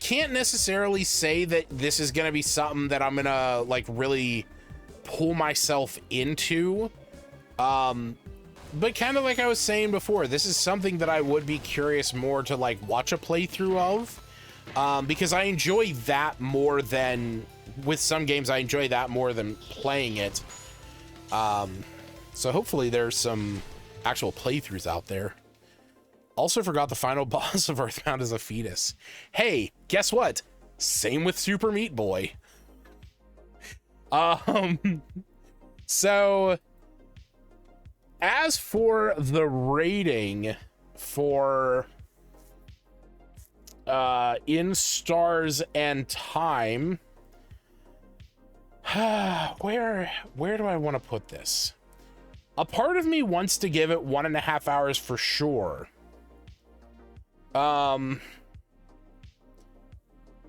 can't necessarily say that this is going to be something that I'm going to like really pull myself into. But kind of like I was saying before, this is something that I would be curious more to like watch a playthrough of, because I enjoy that more than, with some games, I enjoy that more than playing it. So hopefully there's some actual playthroughs out there. Also forgot the final boss of Earthbound is a fetus. Hey, guess what? Same with Super Meat Boy. So as for the rating for in stars and time, where do I want to put this? A part of me wants to give it 1.5 hours for sure.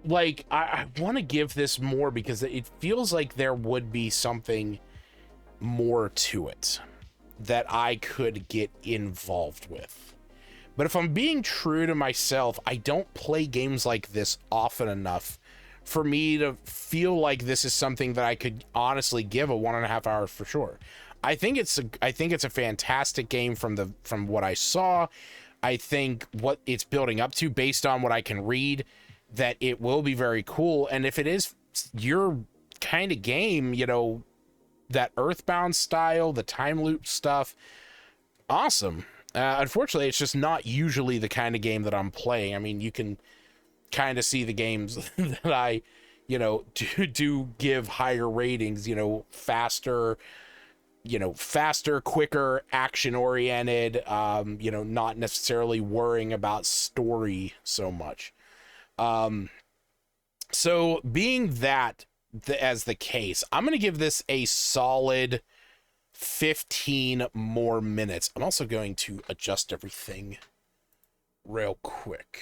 Like I want to give this more because it feels like there would be something more to it that I could get involved with. But if I'm being true to myself, I don't play games like this often enough for me to feel like this is something that I could honestly give a 1.5 hours for sure. I think it's a fantastic game from what I saw. I think what it's building up to, based on what I can read, that it will be very cool. And if it is your kind of game, that Earthbound style, the time loop stuff, awesome. Unfortunately, it's just not usually the kind of game that I'm playing. I mean, you can kind of see the games that I, do give higher ratings, faster, quicker, action-oriented, not necessarily worrying about story so much. So being that as the case, I'm going to give this a solid 15 more minutes. I'm also going to adjust everything real quick.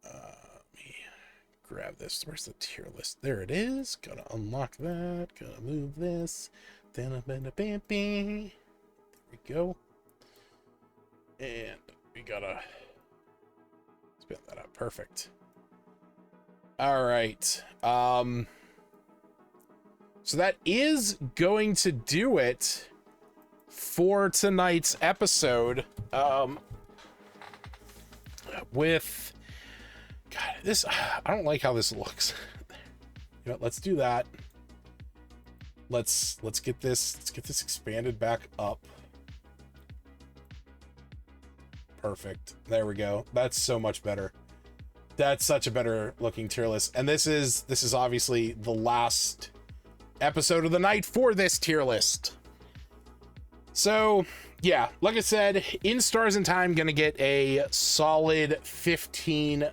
Let me grab this. Where's the tier list? There it is. Gotta unlock that. Gotta move this. There we go. And we gotta spin that up. Perfect. All right. So that is going to do it for tonight's episode. With God, this, I don't like how this looks. Let's do that. Let's get this expanded back up. Perfect. There we go. That's so much better. That's such a better looking tier list. And this is obviously the last episode of the night for this tier list. So yeah, like I said, in Stars and Time, gonna get a solid 15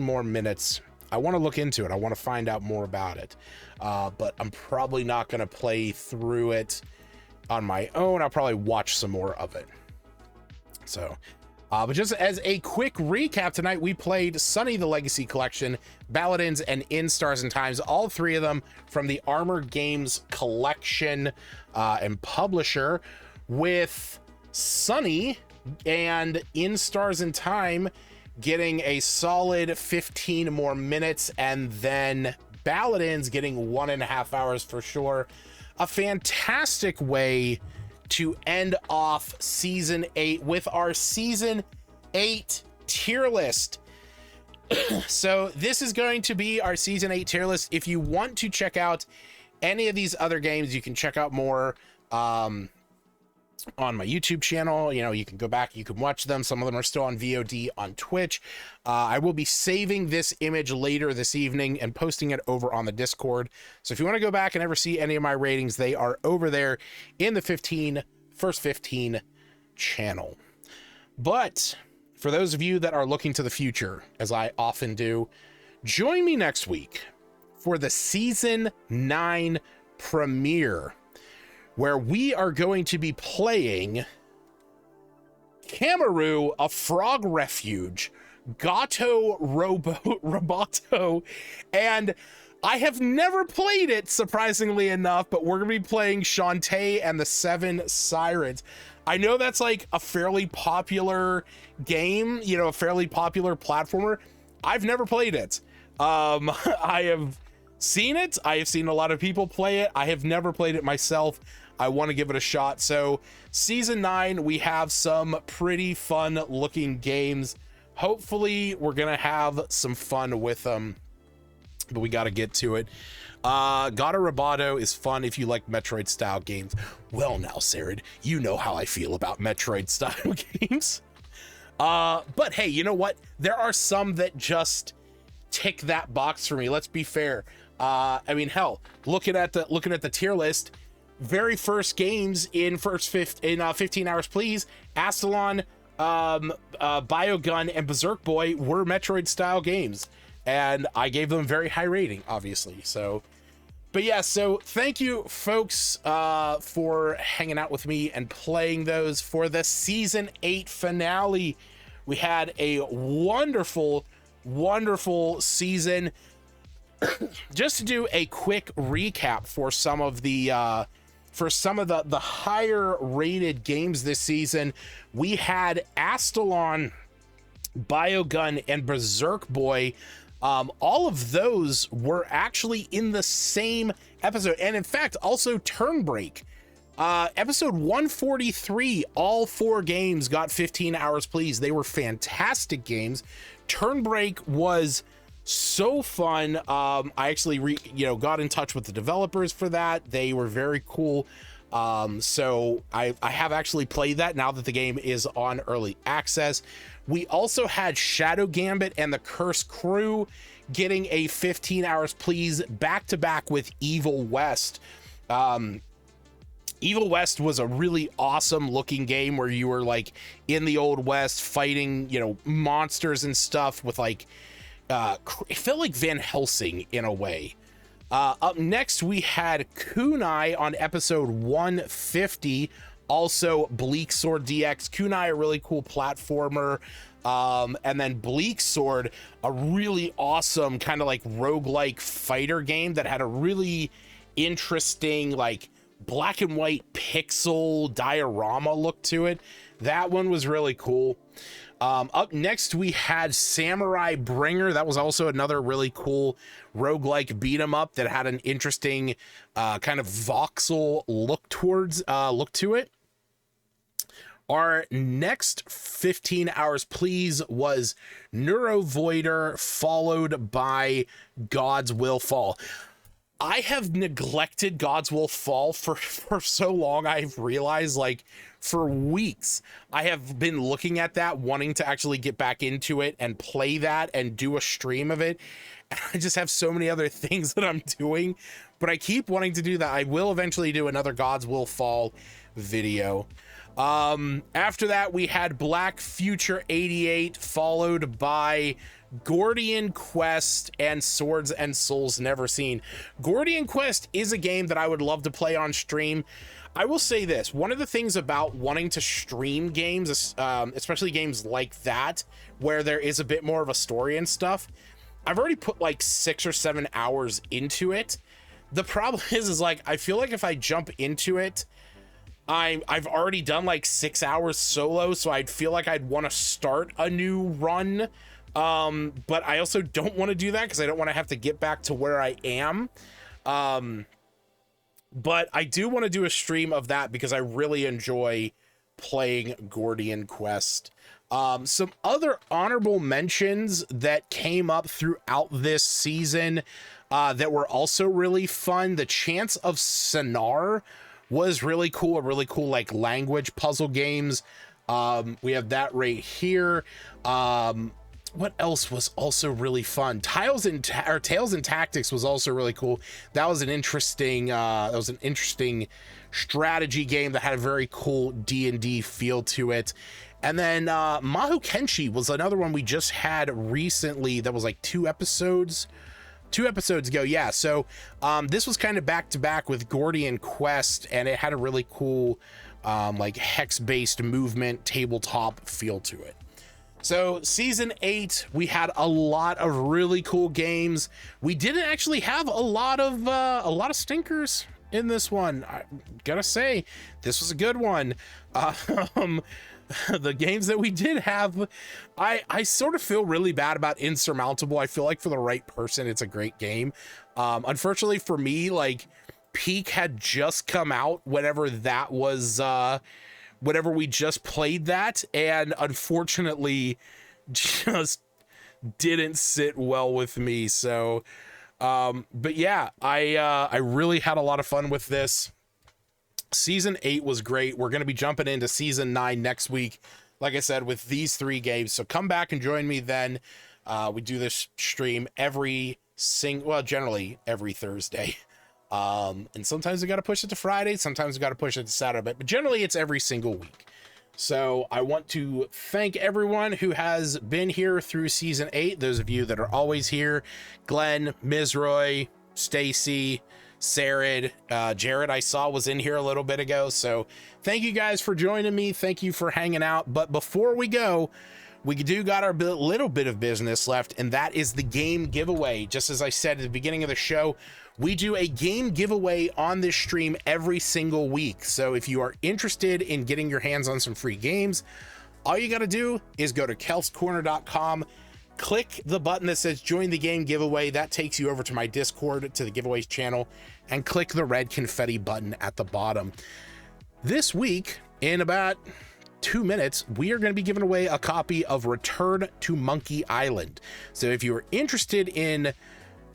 more minutes. I want to look into it. I want to find out more about it. But I'm probably not gonna play through it on my own. I'll probably watch some more of it. So but just as a quick recap, tonight we played Sonny the Legacy Collection, Baladins, and In Stars and Times, all three of them from the Armor Games collection and publisher, with Sonny and In Stars and Time getting a solid 15 more minutes, and then Baladins getting 1.5 hours for sure. A fantastic way to end off season 8 with our season 8 tier list. So this is going to be our season 8 tier list. If you want to check out any of these other games, you can check out more on my YouTube channel. You can go back, you can watch them. Some of them are still on VOD on Twitch. I will be saving this image later this evening and posting it over on the Discord. So if you want to go back and ever see any of my ratings, they are over there in the first 15 channel. But for those of you that are looking to the future, as I often do, join me next week for the season 9 premiere, where we are going to be playing Cameru, A Frog Refuge, Roboto, and I have never played it, surprisingly enough, but we're gonna be playing Shantae and the Seven Sirens. I know that's like a fairly popular game, you know, a fairly popular platformer. I've never played it. I have seen it. I have seen a lot of people play it. I have never played it myself. I want to give it a shot. So season 9, we have some pretty fun looking games. Hopefully we're going to have some fun with them, but we got to get to it. Gotta Roboto is fun if you like Metroid style games. Well now, Sarid, you know how I feel about Metroid style games. But hey, you know what? There are some that just tick that box for me. Let's be fair. I mean, hell, looking at the tier list, very first games in 15 Hours Please, Astalon, Biogun, and Berserk Boy were Metroid style games, and I gave them a very high rating, obviously. So, but yeah, so thank you folks for hanging out with me and playing those for the season 8 finale. We had a wonderful season. Just to do a quick recap for some of the higher rated games this season, we had Astalon, Biogun, and Berserk Boy. All of those were actually in the same episode, and in fact also Turn Break, episode 143. All 4 games got 15 Hours Please. They were fantastic games. Turn Break was so fun. I actually got in touch with the developers for that. They were very cool. So I have actually played that now that the game is on early access. We also had Shadow Gambit and the Curse Crew getting a 15 Hours Please back to back with Evil West. Evil West was a really awesome looking game where you were like in the old West fighting, you know, monsters and stuff with like, it felt like Van Helsing in a way. Up next, we had Kunai on episode 150. Also, Bleak Sword DX. Kunai, a really cool platformer. And then Bleak Sword, a really awesome kind of like roguelike fighter game that had a really interesting like black and white pixel diorama look to it. That one was really cool. Up next, we had Samurai Bringer. That was also another really cool roguelike beat 'em up that had an interesting kind of voxel look to it. Our next 15 Hours Please was Neurovoider, followed by God's Will Fall. I have neglected God's Will Fall for so long. I've realized, like, for weeks I have been looking at that, wanting to actually get back into it and play that and do a stream of it. And I just have so many other things that I'm doing, but I keep wanting to do that. I will eventually do another God's Will Fall video. After that, we had Black Future 88, followed by Gordian Quest and Swords and Souls Never Seen. Gordian Quest is a game that I would love to play on stream. I will say this, one of the things about wanting to stream games, especially games like that, where there is a bit more of a story and stuff, I've already put like 6 or 7 hours into it. The problem is like, I feel like if I jump into it, I've already done like 6 hours solo, so I'd feel like I'd want to start a new run. But I also don't want to do that because I don't want to have to get back to where I am. But I do want to do a stream of that because I really enjoy playing Gordian Quest. Some other honorable mentions that came up throughout this season that were also really fun. The Chance of Sonar was really cool, a really cool like language puzzle games. We have that right here. What else was also really fun? Tales and Tactics was also really cool. That was an interesting strategy game that had a very cool D&D feel to it. And then Mahu Kenshi was another one we just had recently that was like 2 episodes ago. Yeah, so this was kind of back to back with Gordian Quest, and it had a really cool like hex-based movement tabletop feel to it. So season 8, we had a lot of really cool games. We didn't actually have a lot of stinkers in this one. I gotta say, this was a good one. The games that we did have, I sort of feel really bad about Insurmountable. I feel like for the right person, it's a great game. Unfortunately for me, like, Peak had just come out whenever that was, whenever we just played that, and unfortunately just didn't sit well with me. So, but yeah, I really had a lot of fun with this. Season 8 was great. We're going to be jumping into season 9 next week, like I said, with these 3 games. So come back and join me then. We do this stream generally every Thursday. And sometimes we got to push it to Friday. Sometimes we got to push it to Saturday, but generally it's every single week. So I want to thank everyone who has been here through season 8. Those of you that are always here: Glenn, Mizroy, Stacy, Sarid, Jared, I saw was in here a little bit ago. So thank you guys for joining me. Thank you for hanging out. But before we go, we do got our little bit of business left, and that is the game giveaway. Just as I said at the beginning of the show, we do a game giveaway on this stream every single week. So if you are interested in getting your hands on some free games, all you got to do is go to kelscorner.com, click the button that says join the game giveaway. That takes you over to my Discord, to the giveaways channel, and click the red confetti button at the bottom. This week, in about 2 minutes, we are going to be giving away a copy of Return to Monkey Island. So if you're interested in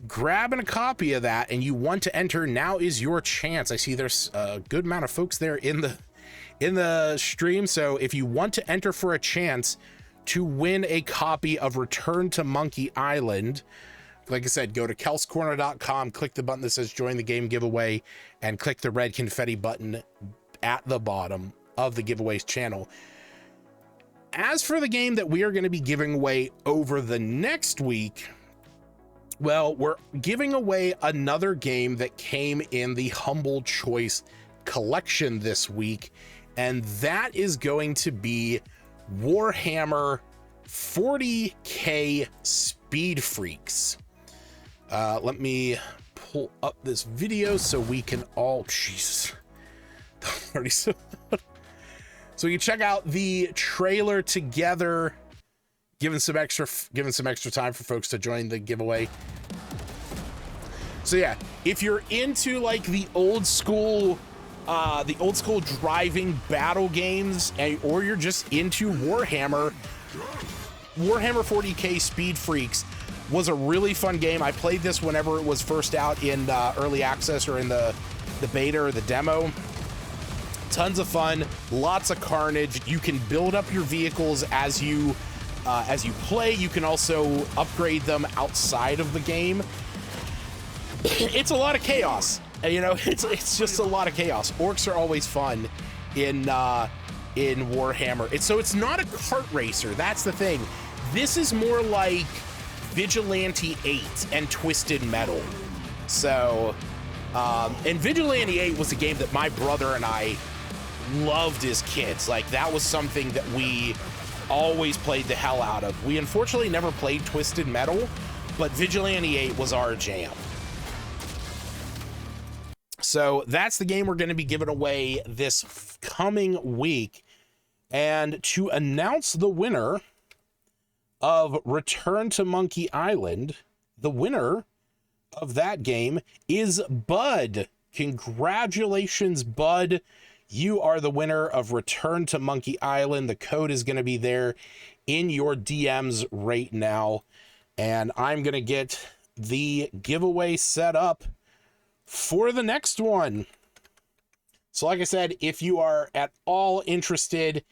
grabbing a copy of that and you want to enter, now is your chance. I see there's a good amount of folks there in the stream. So if you want to enter for a chance to win a copy of Return to Monkey Island, like I said, go to kelscorner.com, click the button that says join the game giveaway, and click the red confetti button at the bottom of the giveaways channel. As for the game that we are going to be giving away over the next week, well, we're giving away another game that came in the Humble Choice collection this week, and that is going to be Warhammer 40K Speed Freaks. Let me pull up this video so we can all, Jesus, already so we can check out the trailer together, giving some extra time for folks to join the giveaway. So yeah, if you're into like the old school driving battle games, or you're just into Warhammer 40K Speed Freaks was a really fun game. I played this whenever it was first out in early access, or in the beta or the demo. Tons of fun, lots of carnage. You can build up your vehicles as you play. You can also upgrade them outside of the game. It's a lot of chaos. You know, it's just a lot of chaos. Orcs are always fun in Warhammer. It's not a kart racer. That's the thing. This is more like Vigilante 8 and Twisted Metal. So, and Vigilante 8 was a game that my brother and I loved as kids. Like, that was something that we always played the hell out of. We unfortunately never played Twisted Metal, but Vigilante 8 was our jam. So that's the game we're going to be giving away this coming week. And to announce the winner of Return to Monkey Island, the winner of that game is Bud. Congratulations, Bud. You are the winner of Return to Monkey Island. The code is going to be there in your DMs right now. And I'm going to get the giveaway set up for the next one. So like I said, if you are at all interested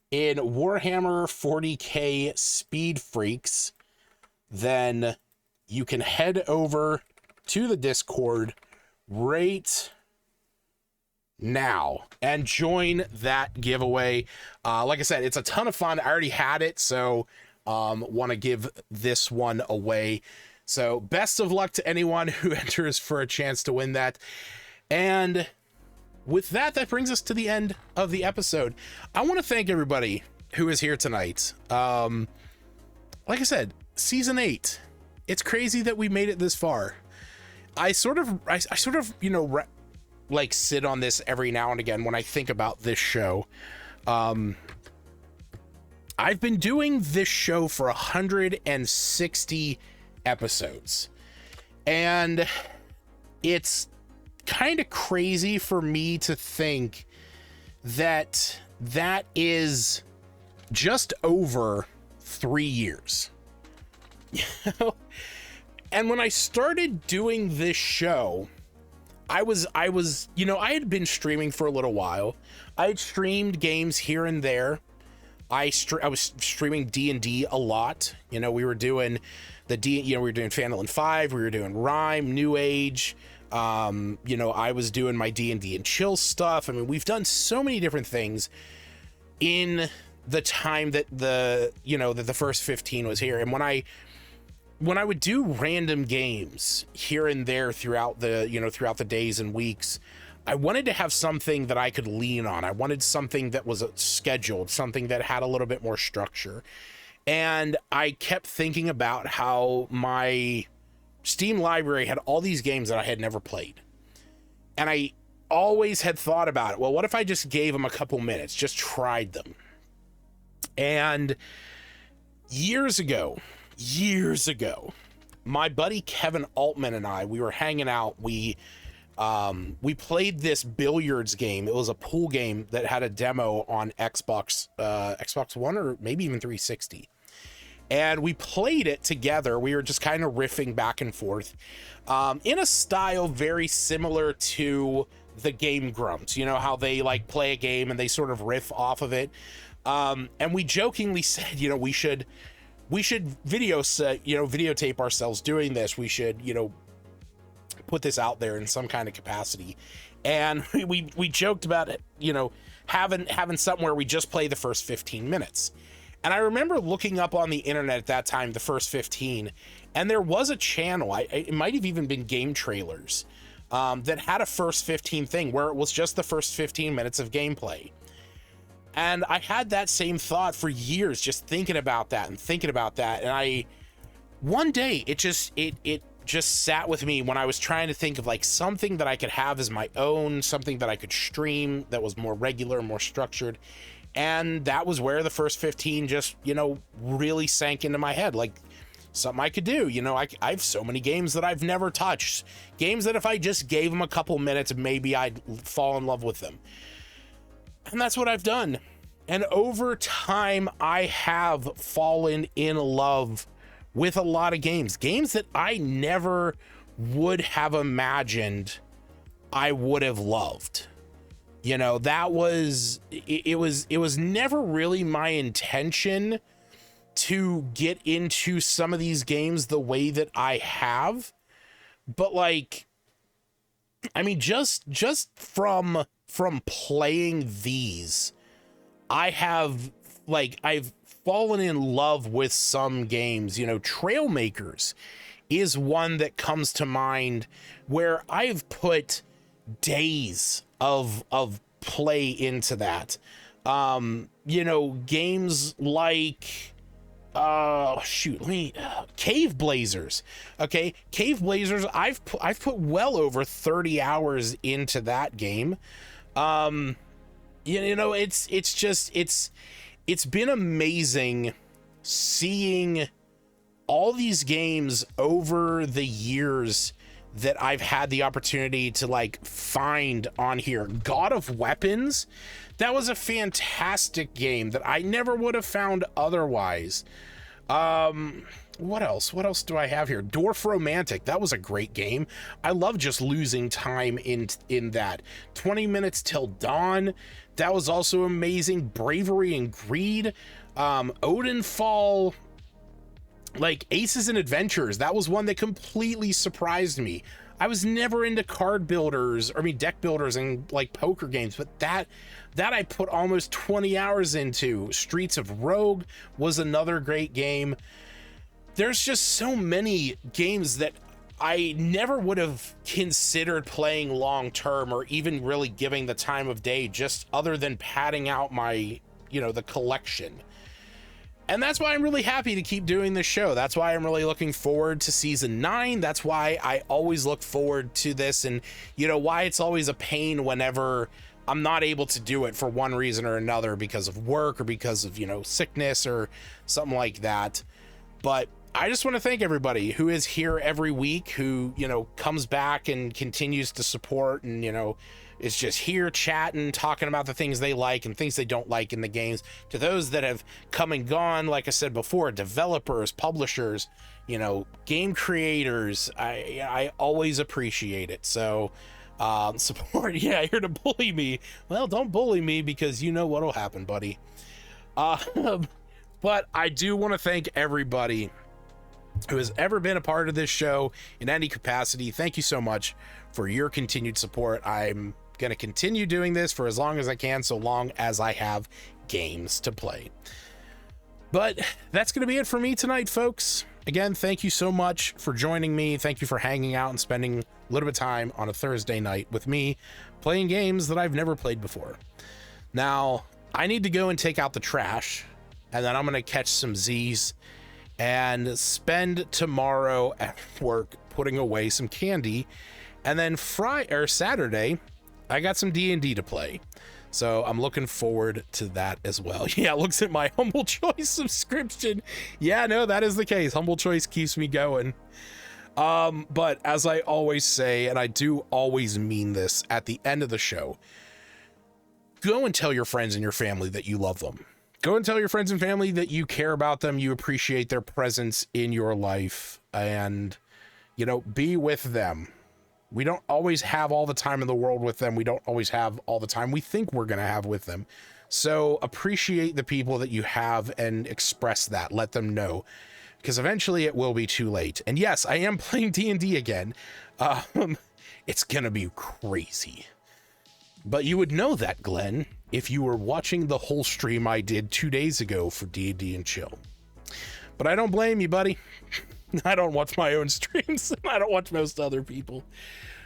in Warhammer 40K Speed Freaks, then you can head over to the Discord right now and join that giveaway. Like I said, it's a ton of fun. I already had it, so want to give this one away. So best of luck to anyone who enters for a chance to win that. And with that, that brings us to the end of the episode. I want to thank everybody who is here tonight. like I said, season 8. It's crazy that we made it this far. I sort of, you know, like sit on this every now and again when I think about this show. I've been doing this show for 160 episodes, and it's kind of crazy for me to think that that is just over 3 years. And when I started doing this show, I was, you know, I had been streaming for a little while. I had streamed games here and there. I was streaming D&D a lot. You know, we were doing we were doing Phantom 5, we were doing Rhyme, New Age. You know, I was doing my D&D and chill stuff. I mean, we've done so many different things in the time that the first 15 was here. And when I would do random games here and there throughout the days and weeks, I wanted to have something that I could lean on. I wanted something that was scheduled, something that had a little bit more structure. And I kept thinking about how my Steam library had all these games that I had never played. And I always had thought about it. Well, what if I just gave them a couple minutes, just tried them? And years ago, my buddy Kevin Altman and I, we were hanging out. We played this billiards game. It was a pool game that had a demo on Xbox One, or maybe even 360. And we played it together. We were just kind of riffing back and forth in a style very similar to the Game Grumps. You know how they like play a game and they sort of riff off of it. And we jokingly said, you know, we should videotape ourselves doing this. We should, you know, put this out there in some kind of capacity. And we joked about it, you know, having something where we just play the first 15 minutes. And I remember looking up on the internet at that time, the first 15, and there was a channel, it might have even been Game Trailers, that had a first 15 thing where it was just the first 15 minutes of gameplay. And I had that same thought for years, just thinking about that. And one day it just sat with me when I was trying to think of like something that I could have as my own, something that I could stream that was more regular, more structured. And that was where the first 15 just, you know, really sank into my head. Like something I could do. You know, I have so many games that I've never touched, games that if I just gave them a couple minutes, maybe I'd fall in love with them. And that's what I've done. And over time, I have fallen in love with a lot of games that I never would have imagined I would have loved. You know, that was, it was never really my intention to get into some of these games the way that I have. But like, I mean, just from playing these, I've fallen in love with some games. You know, Trailmakers is one that comes to mind where I've put days of play into that. You know, games like Cave Blazers. Okay, Cave Blazers, I've put well over 30 hours into that game. You know, it's been amazing seeing all these games over the years that I've had the opportunity to like find on here. God of Weapons, that was a fantastic game that I never would have found otherwise. What else do I have here? Dwarf Romantic, that was a great game. I love just losing time in that. 20 Minutes Till Dawn, that was also amazing. Bravery and Greed, Odinfall, like Aces and Adventures, that was one that completely surprised me. I was never into deck builders and like poker games, but that I put almost 20 hours into. Streets of Rogue was another great game. There's just so many games that I never would have considered playing long term or even really giving the time of day, just other than padding out my, you know, the collection. And that's why I'm really happy to keep doing this show. That's why I'm really looking forward to season 9. That's why I always look forward to this, and you know why it's always a pain whenever I'm not able to do it for one reason or another, because of work or because of, you know, sickness or something like that. But I just want to thank everybody who is here every week, who, you know, comes back and continues to support, and, you know, is just here chatting, talking about the things they like and things they don't like in the games. To those that have come and gone, like I said before, developers, publishers, you know, game creators, I always appreciate it. So support, yeah, here to bully me. Well, don't bully me, because you know what'll happen, buddy. But I do want to thank everybody who has ever been a part of this show in any capacity. Thank you so much for your continued support. I'm going to continue doing this for as long as I can, so long as I have games to play. But that's going to be it for me tonight, folks. Again, thank you so much for joining me. Thank you for hanging out and spending a little bit of time on a Thursday night with me playing games that I've never played before. Now, I need to go and take out the trash, and then I'm going to catch some Z's and spend tomorrow at work putting away some candy. And then Saturday, I got some D&D to play. So I'm looking forward to that as well. Yeah, looks at my Humble Choice subscription. Yeah, no, that is the case. Humble Choice keeps me going. But as I always say, and I do always mean this at the end of the show, go and tell your friends and your family that you love them. Go and tell your friends and family that you care about them, you appreciate their presence in your life, and, you know, be with them. We don't always have all the time in the world with them. We don't always have all the time we think we're going to have with them. So appreciate the people that you have and express that. Let them know, because eventually it will be too late. And yes, I am playing D&D again. It's going to be crazy. But you would know that, Glenn, if you were watching the whole stream I did 2 days ago for D&D and Chill. But I don't blame you, buddy. I don't watch my own streams. I don't watch most other people.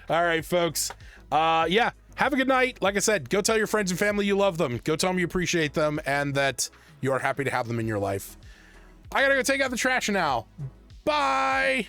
All right, folks. Yeah, have a good night. Like I said, go tell your friends and family you love them. Go tell them you appreciate them and that you are happy to have them in your life. I gotta go take out the trash now. Bye.